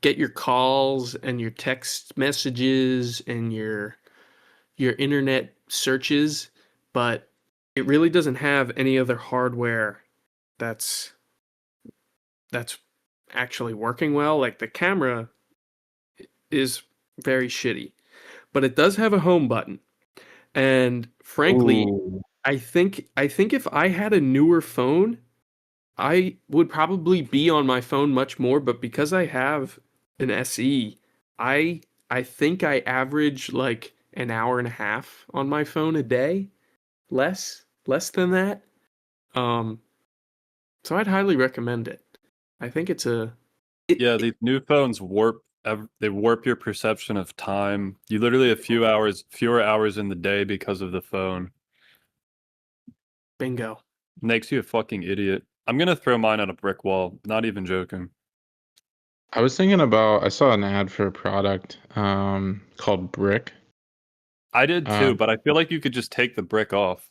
get your calls and your text messages and your internet searches, but it really doesn't have any other hardware that's actually working well. Like the camera is very shitty, but it does have a home button. And frankly, Ooh. I think if I had a newer phone, I would probably be on my phone much more, but because I have an SE, I think I average like an hour and a half on my phone a day, less than that. So I'd highly recommend it. I think it's Yeah, these new phones they warp your perception of time. You literally have fewer hours in the day because of the phone. bingo. Makes you a fucking idiot. I'm gonna throw mine at a brick wall. Not even joking. I was thinking I saw an ad for a product called Brick. I did too, but I feel like you could just take the brick off.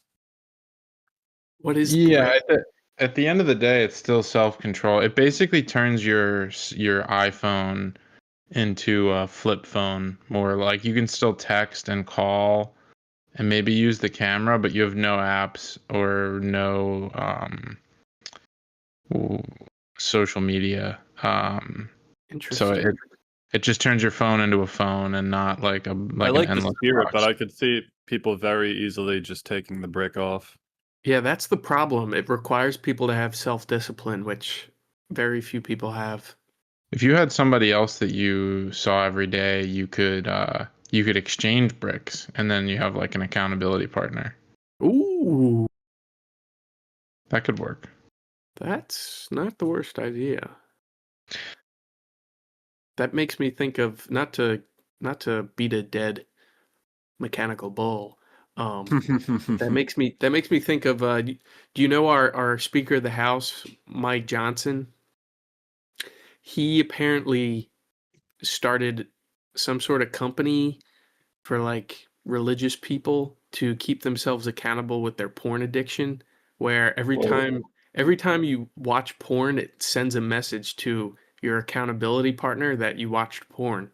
What is Yeah, Brick? at the end of the day, it's still self-control. It basically turns your iPhone into a flip phone, more like you can still text and call and maybe use the camera, but you have no apps or no social media. So Interesting. it just turns your phone into a phone and not like I an like the endless spirit, but box. I could see people very easily just taking the brick off. Yeah, that's the problem. It requires people to have self-discipline, which very few people have. If you had somebody else that you saw every day, you could exchange bricks, and then you have like an accountability partner. Ooh, That could work. that's not the worst idea. That makes me think of not to beat a dead mechanical bull. That makes me think of do you know our Speaker of the House, Mike Johnson? He apparently started some sort of company for like religious people to keep themselves accountable with their porn addiction, where every time you watch porn, it sends a message to your accountability partner that you watched porn.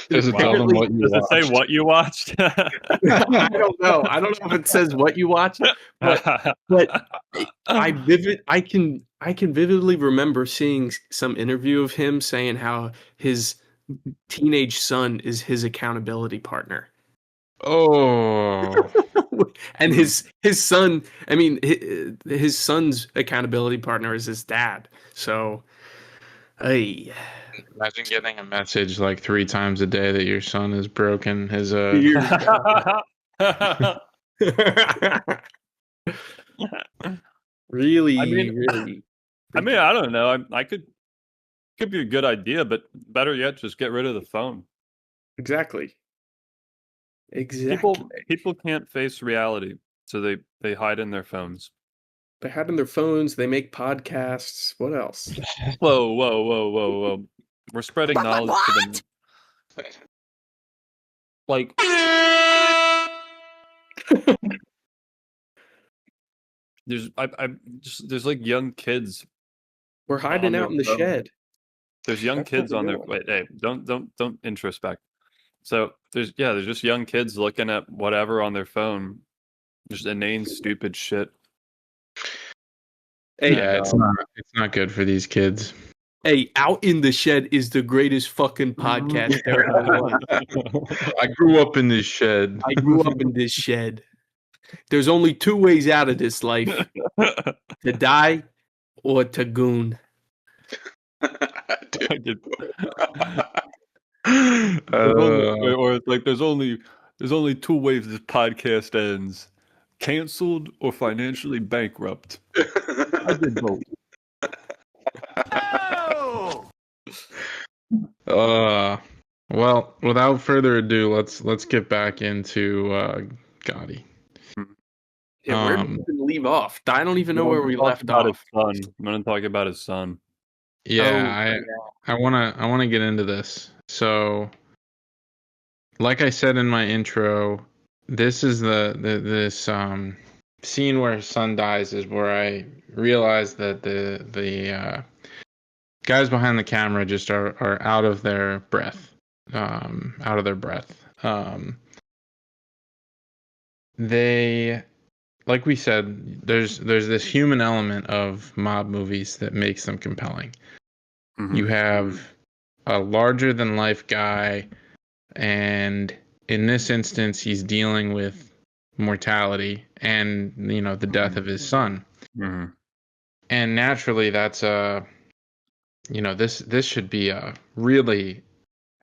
Does it tell them what you Does it say watched? what you watched? I don't know. I don't know if it says what you watched, but I can vividly remember seeing some interview of him saying how his teenage son is his accountability partner. Oh, And his son, I mean, his son's accountability partner is his dad. So, hey, imagine getting a message like 3 times a day that your son is broken his dear really, really. I mean, I don't know. I could be a good idea, but better yet, just get rid of the phone. Exactly. People can't face reality, so they hide in their phones. They have in their phones. They make podcasts. What else? Whoa! We're spreading knowledge to them. Like, there's like young kids. We're hiding out in the shed. There's young That's kids what on we're their. doing. Wait, hey, don't introspect. So there's just young kids looking at whatever on their phone, just inane, stupid shit. Hey, Yeah, it's not good for these kids. Hey, Out in the Shed is the greatest fucking podcast there ever was. I grew up in this shed. I grew up in this shed. There's only two ways out of this life: to die or to goon. Or like there's only two ways this podcast ends: canceled or financially bankrupt. I did both. Well, without further ado, let's get back into Gotti. Yeah, where did we even leave off? I don't even know where we left off. His son. I'm gonna talk about his son. Yeah, I wanna get into this. So, like I said in my intro, this is this scene where his son dies is where I realized that the guys behind the camera just are out of their breath. They, like we said, there's this human element of mob movies that makes them compelling. Mm-hmm. You have a larger than life guy, and in this instance he's dealing with mortality and the death of his son. Mm-hmm. And naturally that's this should be a really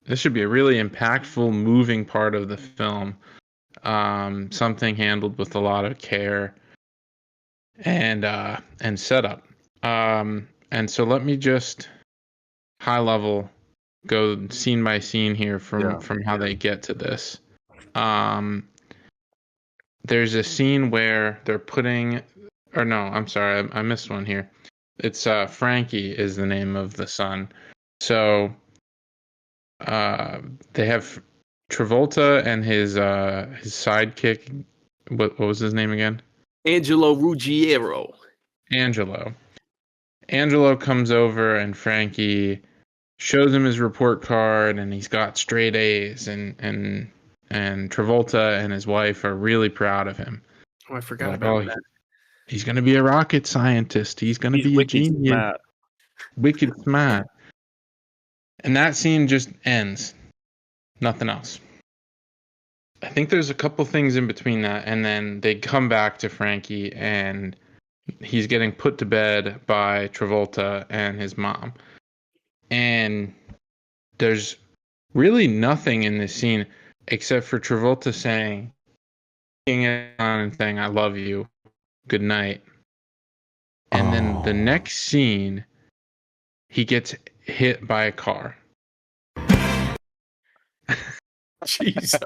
impactful, moving part of the film. Something handled with a lot of care and setup. And so let me just high level go scene by scene here from how they get to this. There's a scene where they're I'm sorry, I missed one here. It's Frankie is the name of the son. So they have Travolta and his sidekick. What was his name again? Angelo Ruggiero. Angelo comes over and Frankie shows him his report card and he's got straight A's and Travolta and his wife are really proud of him. Oh, I forgot about that. He's going to be a rocket scientist. He's going to be a genius. Smart. Wicked smart. And that scene just ends. Nothing else. I think there's a couple things in between that, and then they come back to Frankie, and he's getting put to bed by Travolta and his mom. And there's really nothing in this scene except for Travolta saying, "I love you, good night." And then the next scene, he gets hit by a car. Jesus.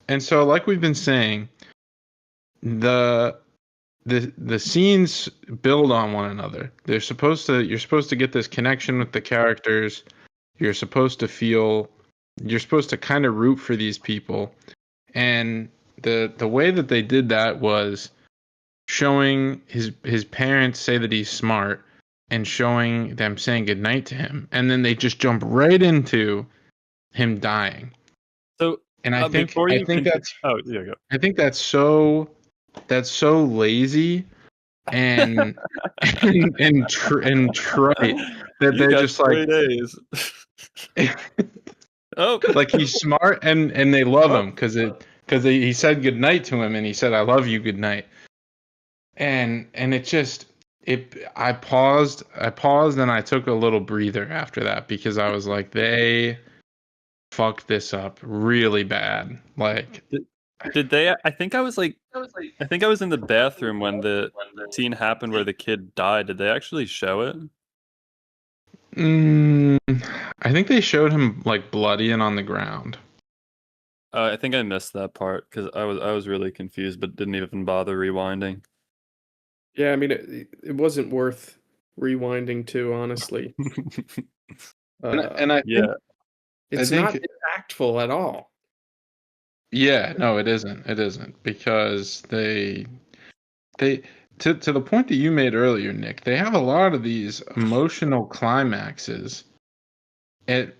And so like we've been saying, the scenes build on one another. You're supposed to get this connection with the characters. You're supposed to kind of root for these people. And the way that they did that was showing his parents say that he's smart and showing them saying goodnight to him, and then they just jump right into him dying. So, and I think go. I think that's so lazy and and trite that they're just like days. Like he's smart and they love him because he said goodnight to him and he said I love you, good night. And I paused and I took a little breather after that because I was like, they fucked this up really bad. Like, did they? I think I was in the bathroom when the scene happened where the kid died. Did they actually show it? I think they showed him like bloody and on the ground. I think I missed that part because I was really confused, but didn't even bother rewinding. Yeah, I mean, it wasn't worth rewinding to, honestly. And I think it's not impactful at all. Yeah, no, it isn't. It isn't because they to the point that you made earlier, Nick. They have a lot of these emotional climaxes at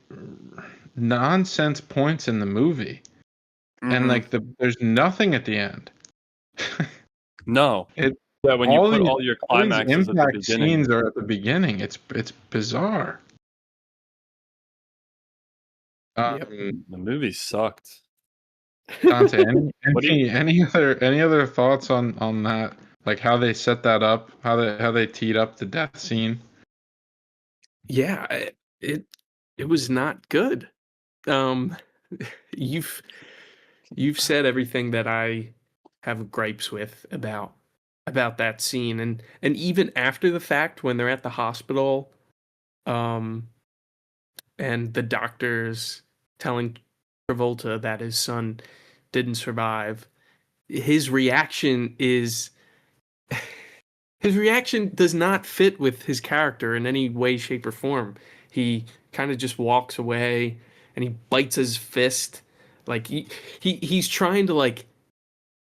nonsense points in the movie, and like there's nothing at the end. No. It Yeah, when you put all your all these climaxes at the impact beginning. scenes are at the beginning. It's bizarre. Yep. The movie sucked. Dante, What do you- any other thoughts on that? Like how they set that up, how they teed up the death scene? Yeah, it was not good. Um, you've said everything that I have gripes with about that scene, and even after the fact when they're at the hospital, um, and the doctors telling Travolta that his son didn't survive, his reaction is his reaction does not fit with his character in any way, shape, or form. He kind of just walks away and he bites his fist. Like he's trying to like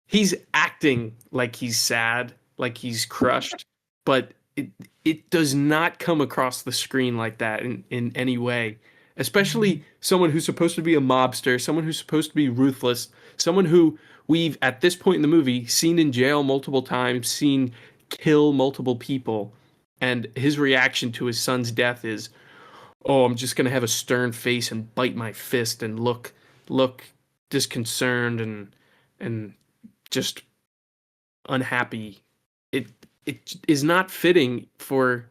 he's acting like he's sad, like he's crushed, but it does not come across the screen like that in any way. Especially someone who's supposed to be a mobster, someone who's supposed to be ruthless, someone who we've at this point in the movie seen in jail multiple times, seen kill multiple people, and his reaction to his son's death is, "Oh, I'm just gonna have a stern face and bite my fist and look disconcerted and just unhappy." It is not fitting for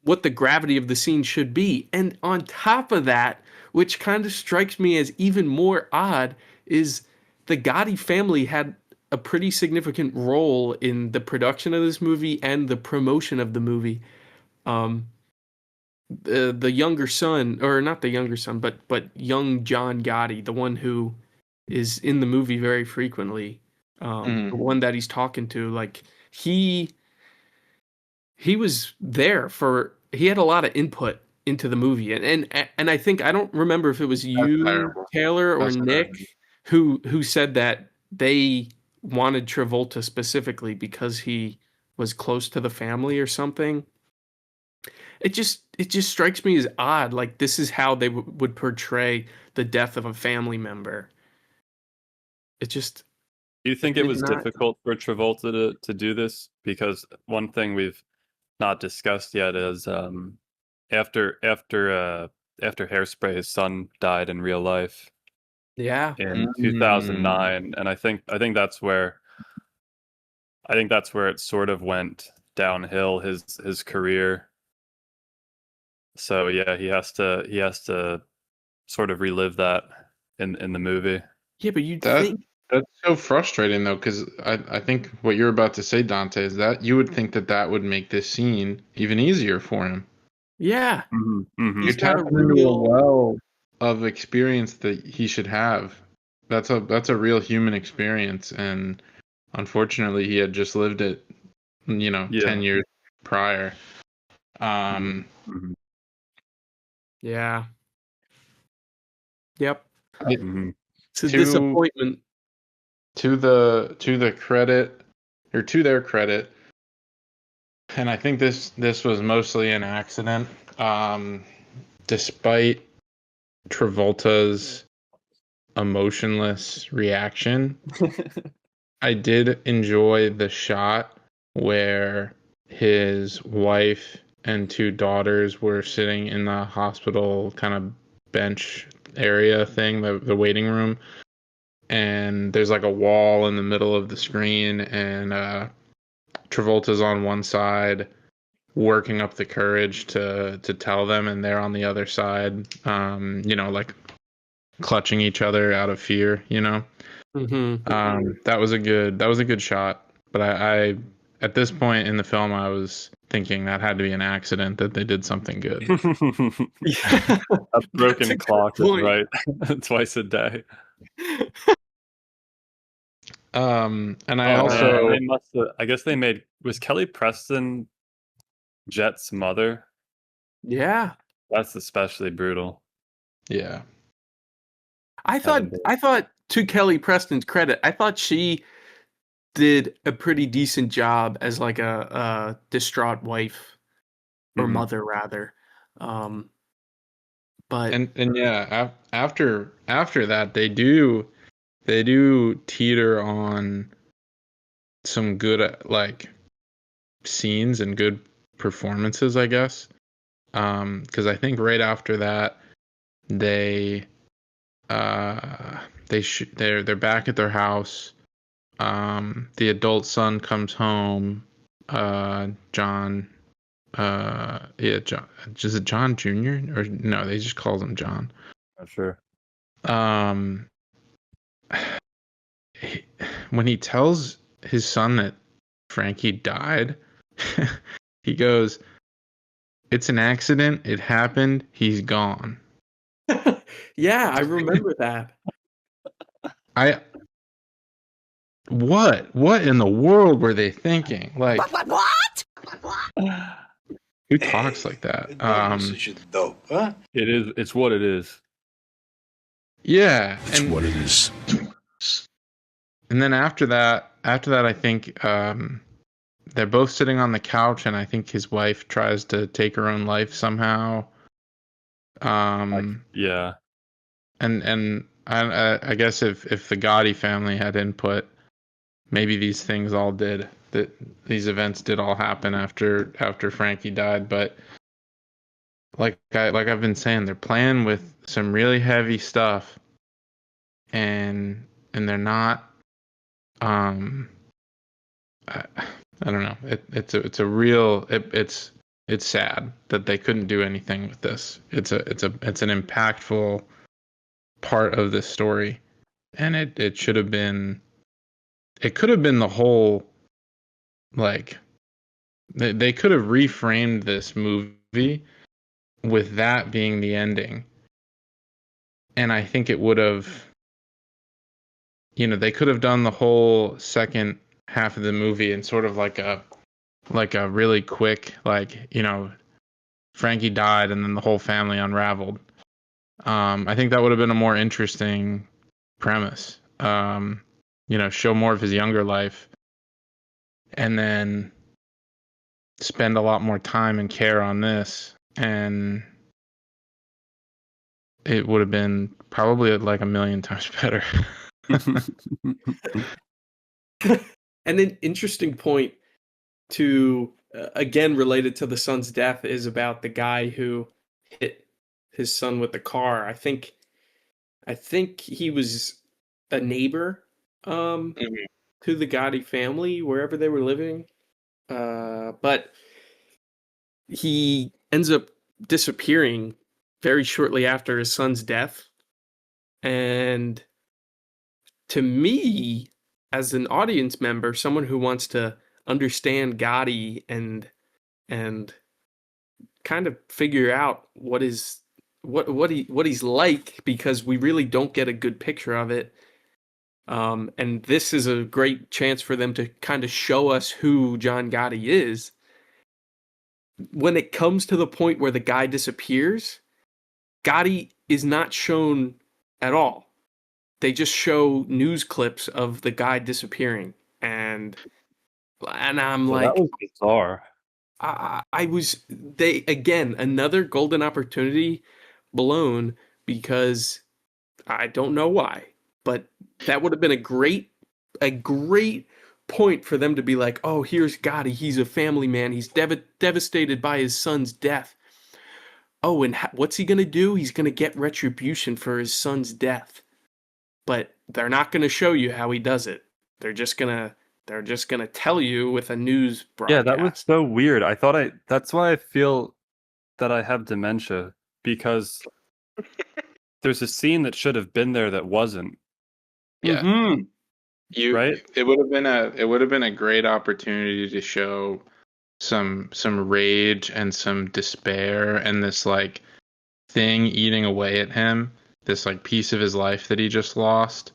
what the gravity of the scene should be. And on top of that, which kind of strikes me as even more odd, is the Gotti family had a pretty significant role in the production of this movie and the promotion of the movie. Um, the younger son, or not the younger son, but young John Gotti, the one who is in the movie very frequently, the one that he's talking to, like he was there for he had a lot of input into the movie, and I think I don't remember if it was you, Taylor, or That's Nick who said that they wanted Travolta specifically because he was close to the family or something. It just strikes me as odd. Like this is how they would portray the death of a family member. It just Do you think it it did was not. difficult for Travolta to do this? Because one thing we've not discussed yet is after Hairspray, his son died in real life Yeah. in 2009, and I think that's where it sort of went downhill, his career. So yeah, he has to sort of relive that in the movie. Yeah, but you'd That think. that's so frustrating though, because I think what you're about to say, Dante, is that you would think that would make this scene even easier for him. Yeah. You're He's got a tapping into a real. well of experience that he should have. That's a real human experience, and unfortunately, he had just lived it, 10 years prior. Yeah. Yep. It- It's a to disappointment. to the credit, or to their credit, and I think this was mostly an accident. Despite Travolta's emotionless reaction, I did enjoy the shot where his wife and two daughters were sitting in the hospital kind of bench area thing, the waiting room, and there's like a wall in the middle of the screen, and Travolta's on one side working up the courage to tell them, and they're on the other side, like clutching each other out of fear. That was a good shot. But I at this point in the film, I was thinking that had to be an accident, that they did something good. A broken a clock good is point. right twice a day. And I Oh, also man, they must have. I guess they made. Was Kelly Preston Jet's mother? Yeah. That's especially brutal. yeah. I thought to Kelly Preston's credit, I thought she did a pretty decent job as like a distraught wife or mother rather. But and yeah, after that they do teeter on some good like scenes and good performances, I guess. Because I think right after that they're back at their house. The adult son comes home. John. John. Is it John Jr. or no? They just call him John. Not sure. When he tells his son that Frankie died, he goes, "It's an accident. It happened. He's gone." yeah, I remember that. What in the world were they thinking? Like, What? who talks like that? It's what it is. Yeah, It's what it is. And then after that, I think they're both sitting on the couch, and I think his wife tries to take her own life somehow. Yeah. And I guess if the Gotti family had input, maybe these things all did. That these events did all happen after Frankie died. But like I've been saying, they're playing with some really heavy stuff, and they're not. I don't know. It's a real. It's sad that they couldn't do anything with this. It's an impactful part of this story, and it should have been. It could have been the whole, like, they could have reframed this movie with that being the ending, and I think it would have. They could have done the whole second half of the movie in sort of like a really quick, like, Frankie died and then the whole family unraveled. I think that would have been a more interesting premise. Show more of his younger life, and then spend a lot more time and care on this, and it would have been probably like a million times better. And an interesting point to again related to the son's death is about the guy who hit his son with the car. I think he was a neighbor to the Gotti family wherever they were living. But he ends up disappearing very shortly after his son's death. And to me, as an audience member, someone who wants to understand Gotti and kind of figure out what he's like, because we really don't get a good picture of it. And this is a great chance for them to kind of show us who John Gotti is. When it comes to the point where the guy disappears, Gotti is not shown at all. They just show news clips of the guy disappearing, and I'm like, that was bizarre. Again, another golden opportunity blown, because I don't know why, but that would have been a great point for them to be like, oh, here's Gotti. He's a family man. He's devastated by his son's death. Oh, and what's he going to do? He's going to get retribution for his son's death. But they're not going to show you how he does it. They're just going to tell you with a news broadcast. Yeah, that was so weird. That's why I feel that I have dementia, because there's a scene that should have been there that wasn't. Yeah. Mm-hmm. Right? It would have been a great opportunity to show some rage and some despair and this like thing eating away at him, this like piece of his life that he just lost.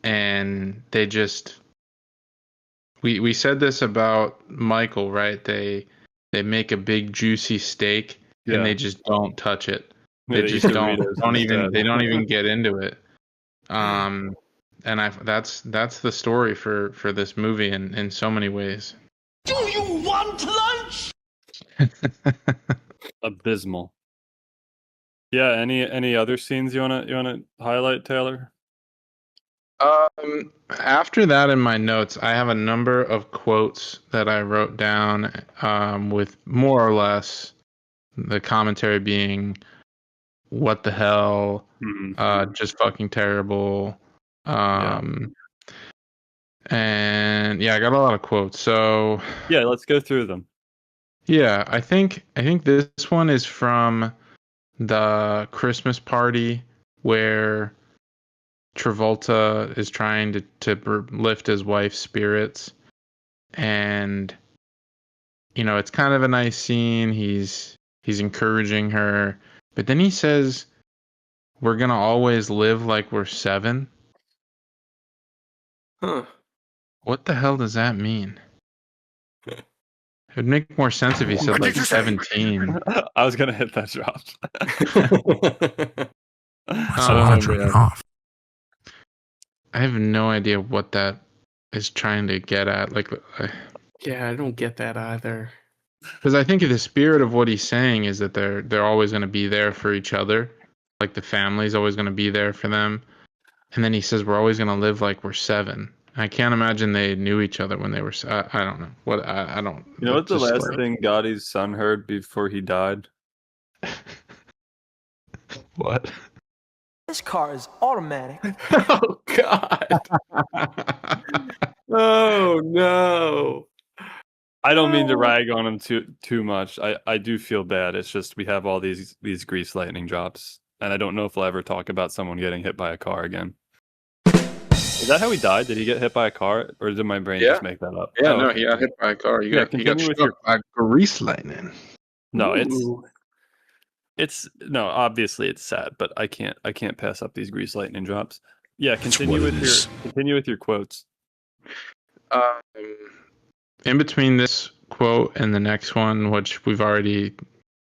And they just we said this about Michael, right? They make a big juicy steak and they just don't touch it. They just don't even get into it. And that's the story for this movie in so many ways. Do you want lunch? Abysmal. Yeah. Any other scenes you wanna highlight, Taylor? After that, in my notes, I have a number of quotes that I wrote down, with more or less the commentary being, "What the hell? Just fucking terrible." And yeah, I got a lot of quotes. So yeah, let's go through them. Yeah, I think this one is from the Christmas party where Travolta is trying to lift his wife's spirits, and it's kind of a nice scene. He's encouraging her, but then he says, "We're gonna always live like we're 7." Huh. What the hell does that mean? It would make more sense if he said like 17. I was gonna hit that drop. I have no idea what that is trying to get at. Yeah, I don't get that either. Because I think the spirit of what he's saying is that they're always going to be there for each other, like the family's always going to be there for them. And then he says we're always going to live like we're 7. I can't imagine they knew each other when they were. I don't know what I don't. You know what the last thing Gotti's son heard before he died? What? This car is automatic. Oh God. Oh no. I don't mean to rag on him too much. I do feel bad. It's just we have all these grease lightning drops, and I don't know if we'll ever talk about someone getting hit by a car again. Is that how he died? Did he get hit by a car, or did my brain just make that up? Yeah, no, he got hit by a car. He got struck by grease lightning. No, obviously it's sad, but I can't pass up these grease lightning drops. Yeah, continue with your quotes. In between this quote and the next one, which we've already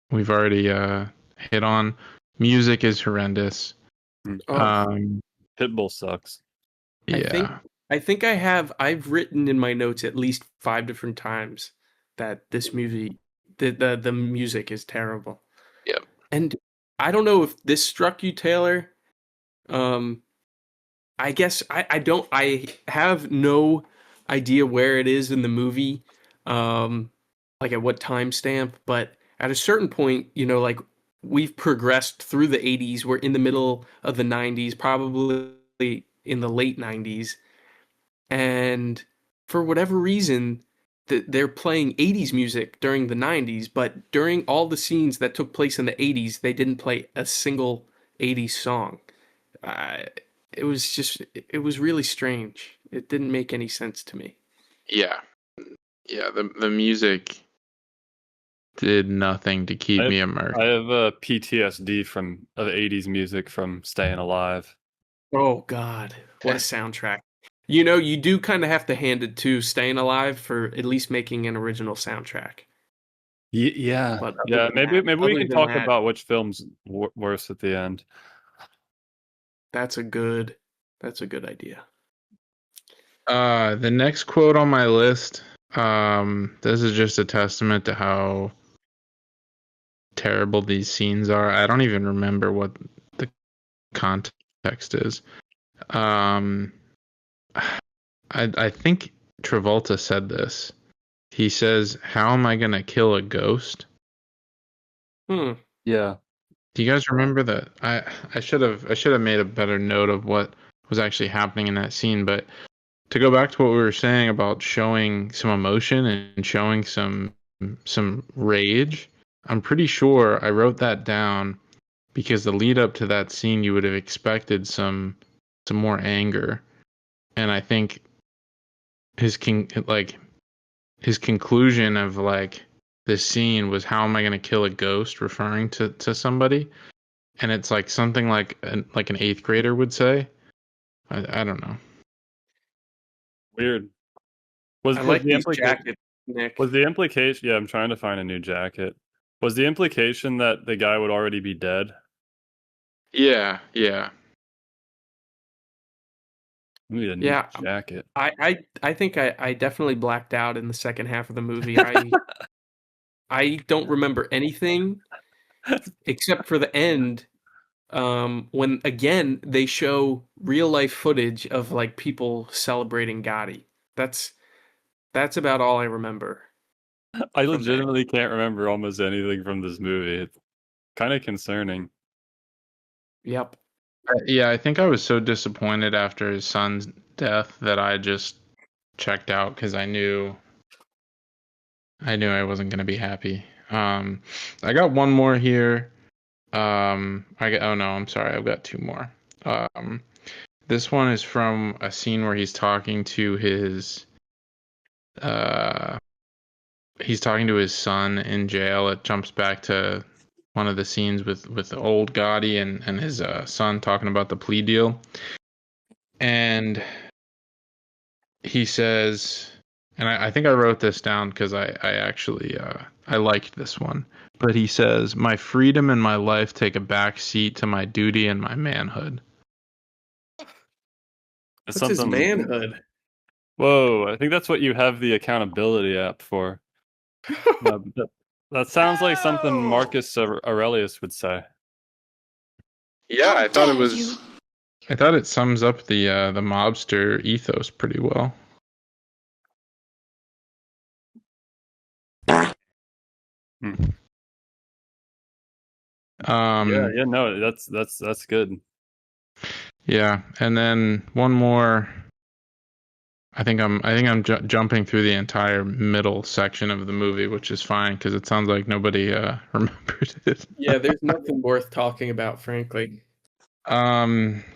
hit on, music is horrendous. Pitbull sucks. Yeah. I think I've written in my notes at least 5 different times that this movie, the music is terrible. Yep. And I don't know if this struck you, Taylor. I guess I have no idea where it is in the movie, like at what timestamp, but at a certain point, like we've progressed through the 80s. We're in the middle of the 90s, probably in the late 90s. And for whatever reason, they're playing 80s music during the 90s, but during all the scenes that took place in the 80s, they didn't play a single 80s song. It was really strange. It didn't make any sense to me. Yeah. The music did nothing to keep me immersed. I have a PTSD of 80s music from Staying Alive. Oh God, what a soundtrack! You do kind of have to hand it to Staying Alive for at least making an original soundtrack. Yeah, but maybe we can talk about which film's worse at the end. That's a good idea. The next quote on my list, this is just a testament to how terrible these scenes are. I don't even remember what the context is. I think Travolta said this. He says, "How am I gonna kill a ghost?" Yeah. Do you guys remember that? I should have made a better note of what was actually happening in that scene. But to go back to what we were saying about showing some emotion and showing some rage, I'm pretty sure I wrote that down because the lead up to that scene, you would have expected some more anger, and I think his conclusion of like this scene was, "How am I going to kill a ghost?" referring to somebody, and it's like something like an 8th grader would say. I don't know. Weird. Was the jacket, Nick? Was the implication? Yeah, I'm trying to find a new jacket. Was the implication that the guy would already be dead? Yeah. We need a new jacket. I think I definitely blacked out in the second half of the movie. I don't remember anything except for the end when again they show real life footage of like people celebrating Gotti. That's about all I remember. I legitimately can't remember almost anything from this movie. It's kind of concerning. Yep. Yeah, I think I was so disappointed after his son's death that I just checked out because I knew I wasn't gonna be happy. I got one more here. Oh no, I'm sorry, I've got two more. This one is from a scene where he's talking to his son in jail. It jumps back to one of the scenes with old Gotti and his son talking about the plea deal. And he says, and I think I wrote this down because I actually I liked this one. But he says, "My freedom and my life take a back seat to my duty and my manhood." It's What's his something. manhood? Whoa, I think that's what you have the accountability app for. That sounds like something Marcus Aurelius would say. Yeah, How I thought it dare was. you. I thought it sums up the mobster ethos pretty well. Yeah, no, that's good. Yeah, and then one more. I think I'm jumping through the entire middle section of the movie, which is fine because it sounds like nobody remembered it. Yeah, there's nothing worth talking about, frankly.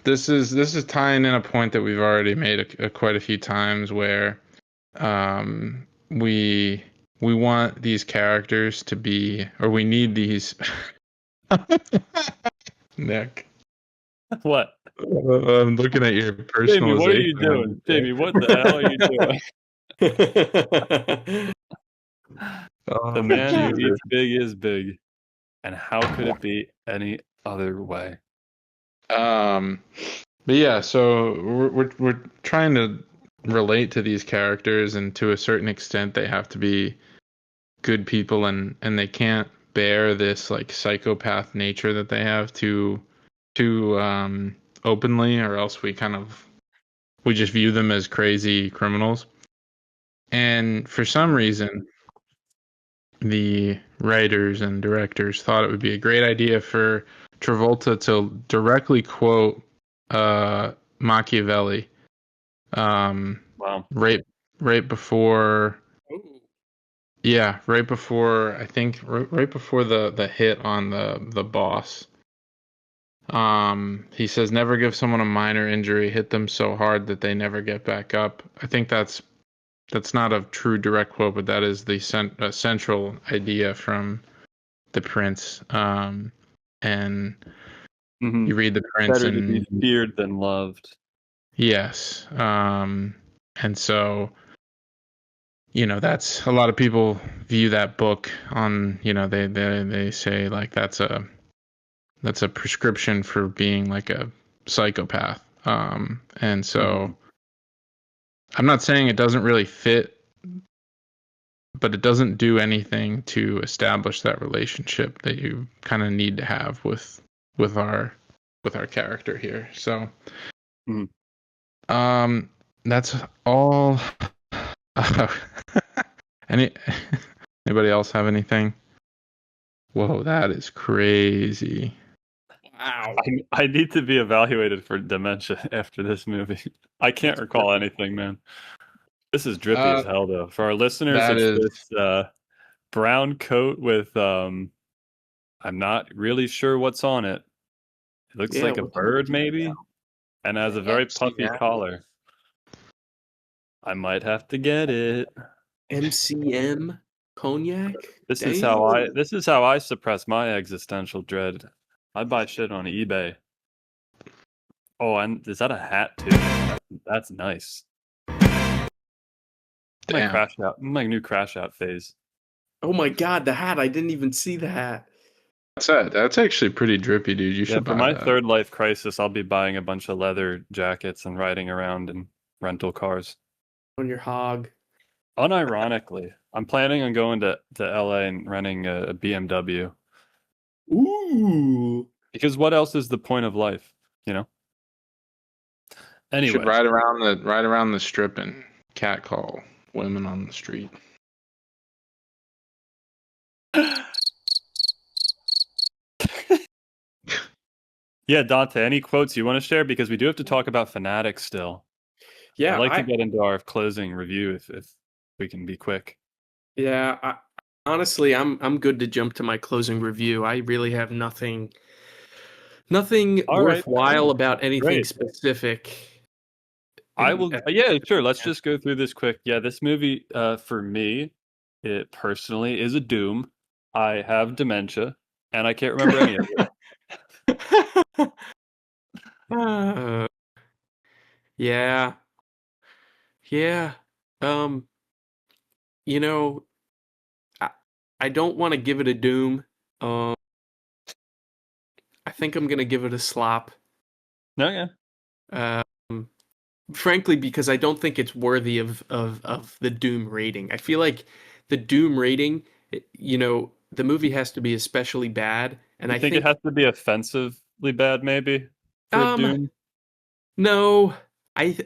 This is tying in a point that we've already made quite a few times, where we want these characters to be, or we need these. Nick, What? I'm looking at your personalization. Jamie, what are you doing? Jamie, what the hell are you doing? The man who eats big is big. And how could it be any other way? But yeah, so we're trying to relate to these characters, and to a certain extent, they have to be good people, and they can't bear this like psychopath nature that they have too openly, or else we just view them as crazy criminals. And for some reason, the writers and directors thought it would be a great idea for Travolta to directly quote Machiavelli. Wow. Right before. Yeah, right before, I think right before the hit on the boss. He says, "Never give someone a minor injury. Hit them so hard that they never get back up." I think that's not a true direct quote, but that is the central idea from The Prince. And you read The Prince, Better to be and feared than loved. yes. And so, that's, a lot of people view that book on, they say like that's a prescription for being like a psychopath. And so I'm not saying it doesn't really fit, but it doesn't do anything to establish that relationship that you kind of need to have with our character here. So, that's all. Anybody else have anything? Whoa, that is crazy. Wow. I need to be evaluated for dementia after this movie. I can't recall anything, man. This is drippy as hell, though. For our listeners, it's this brown coat with I'm not really sure what's on it. It looks like a bird, maybe, and has a very puffy collar. I might have to get it. MCM cognac. This is how I suppress my existential dread. I buy shit on eBay. Oh, and is that a hat too? That's nice. My crash out. My new crash out phase. Oh my god, the hat! I didn't even see the hat. That's actually pretty drippy, dude. You should buy for my that. third life crisis, I'll be buying a bunch of leather jackets and riding around in rental cars. On your hog. Unironically, I'm planning on going to LA and renting a BMW. Ooh. Because what else is the point of life? You know. Anyway, should ride around the strip and catcall women on the street. Yeah, Dante, any quotes you want to share? Because we do have to talk about Fanatic still. Yeah, I'd like to get into our closing review if we can be quick. Yeah, honestly, I'm good to jump to my closing review. I really have nothing All right, worthwhile about anything great. specific. I will. Yeah, sure. Let's just go through this quick. Yeah, this movie, for me, it personally is a doom. I have dementia, and I can't remember any of it. Yeah. Yeah. Um, you know, I don't want to give it a doom. I think I'm gonna give it a slop. No, yeah. Frankly, because I don't think it's worthy of the doom rating. I feel like the doom rating, the movie has to be especially bad, and You I think it has to be offensively bad, maybe, for a doom? No, I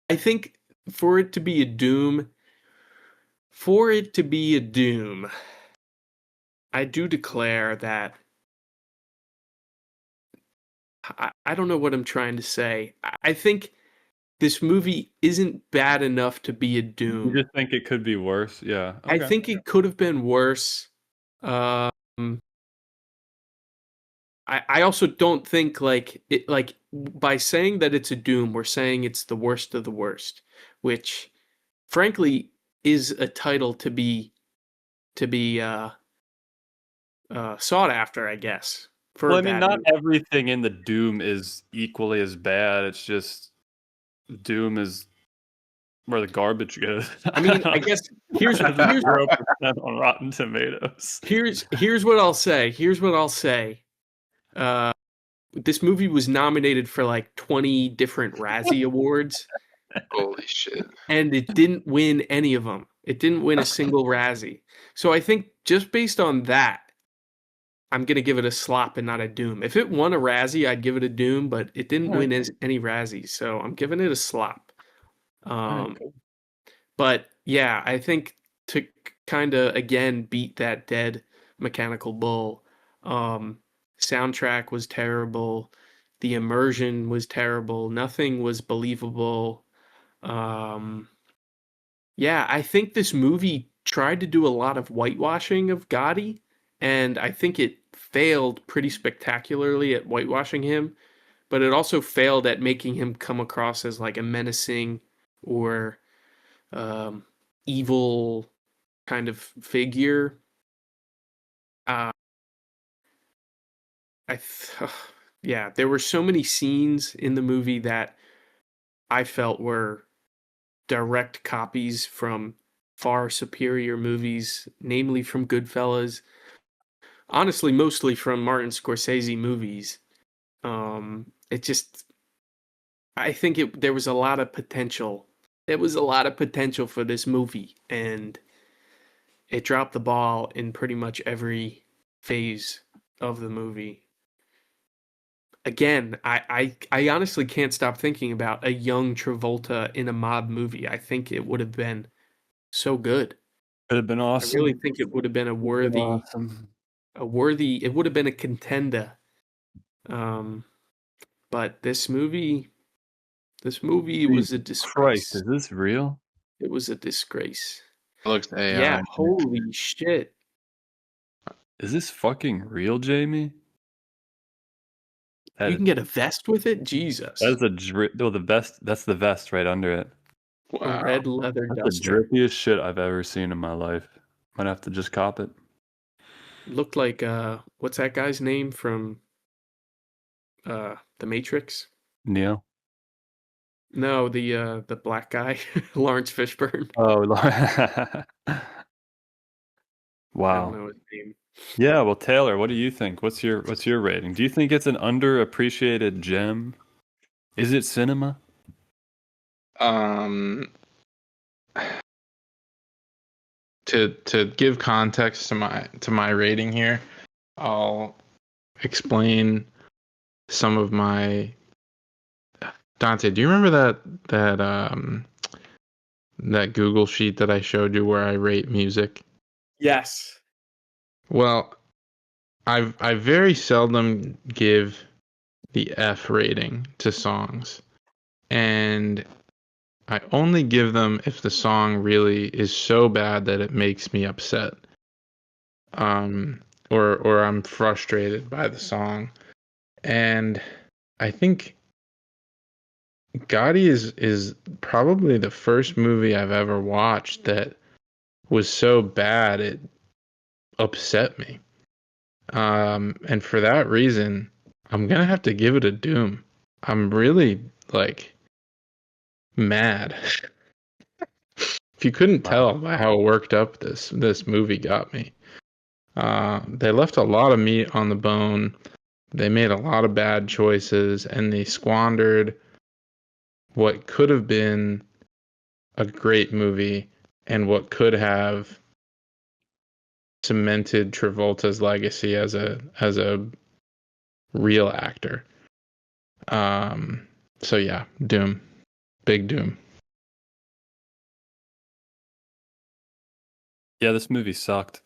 think for it to be a doom, I do declare that I don't know what I'm trying to say. I think this movie isn't bad enough to be a You doom. just think it could be worse? Yeah. I Okay. think it could have been worse. I also don't think like by saying that it's a doom, we're saying it's the worst of the worst, which frankly is a title to be sought after, I guess. For Well, a I mean, bad not movie. everything in the doom is equally as bad. It's just doom is where the garbage goes. I mean, I guess here's 0% on Rotten Tomatoes. Here's what I'll say. This movie was nominated for like 20 different Razzie Awards. Holy shit. And it didn't win any of them. It didn't win a single Razzie. So I think just based on that, I'm going to give it a slop and not a doom. If it won a Razzie, I'd give it a doom, but it didn't win any Razzies. So I'm giving it a slop. But yeah, I think to kind of again beat that dead Mechanical Bull, soundtrack was terrible. The immersion was terrible. Nothing was believable. Yeah, I think this movie tried to do a lot of whitewashing of Gotti, and I think it failed pretty spectacularly at whitewashing him, but it also failed at making him come across as like a menacing or evil kind of figure. Uh, yeah, there were so many scenes in the movie that I felt were direct copies from far superior movies, namely from Goodfellas. Honestly, mostly from Martin Scorsese movies. It just, I think there was a lot of potential. There was a lot of potential for this movie, and it dropped the ball in pretty much every phase of the movie. Again, I honestly can't stop thinking about a young Travolta in a mob movie. I think it would have been so good. Could have been awesome. I really think it would have been a worthy, it would have been a contender. But this movie was a disgrace. Christ, is this real? It was a disgrace. It looks AI. Yeah, holy shit. Is this fucking real, Jamie? You can get a vest with it? Jesus. That's the vest. That's the vest right under it. Wow. A red leather That's duster. the drippiest shit I've ever seen in my life. Might have to just cop it. Looked like what's that guy's name from The Matrix? Neo? No, the black guy, Lawrence Fishburne. Oh, wow. I don't know his name. Yeah, well, Taylor, what do you think? What's your rating? Do you think it's an underappreciated gem? Is it cinema? To give context to my rating here, I'll explain some of my Dante, do you remember that Google sheet that I showed you where I rate music? Yes. Well, I very seldom give the F rating to songs, and I only give them if the song really is so bad that it makes me upset, or I'm frustrated by the song. And I think Gotti is probably the first movie I've ever watched that was so bad it upset me. And for that reason, I'm gonna have to give it a doom. I'm really like mad. If you couldn't tell by how worked up this movie got me. They left a lot of meat on the bone. They made a lot of bad choices, and they squandered what could have been a great movie and what could have cemented Travolta's legacy as a real actor. So yeah, doom. Big doom. Yeah, this movie sucked.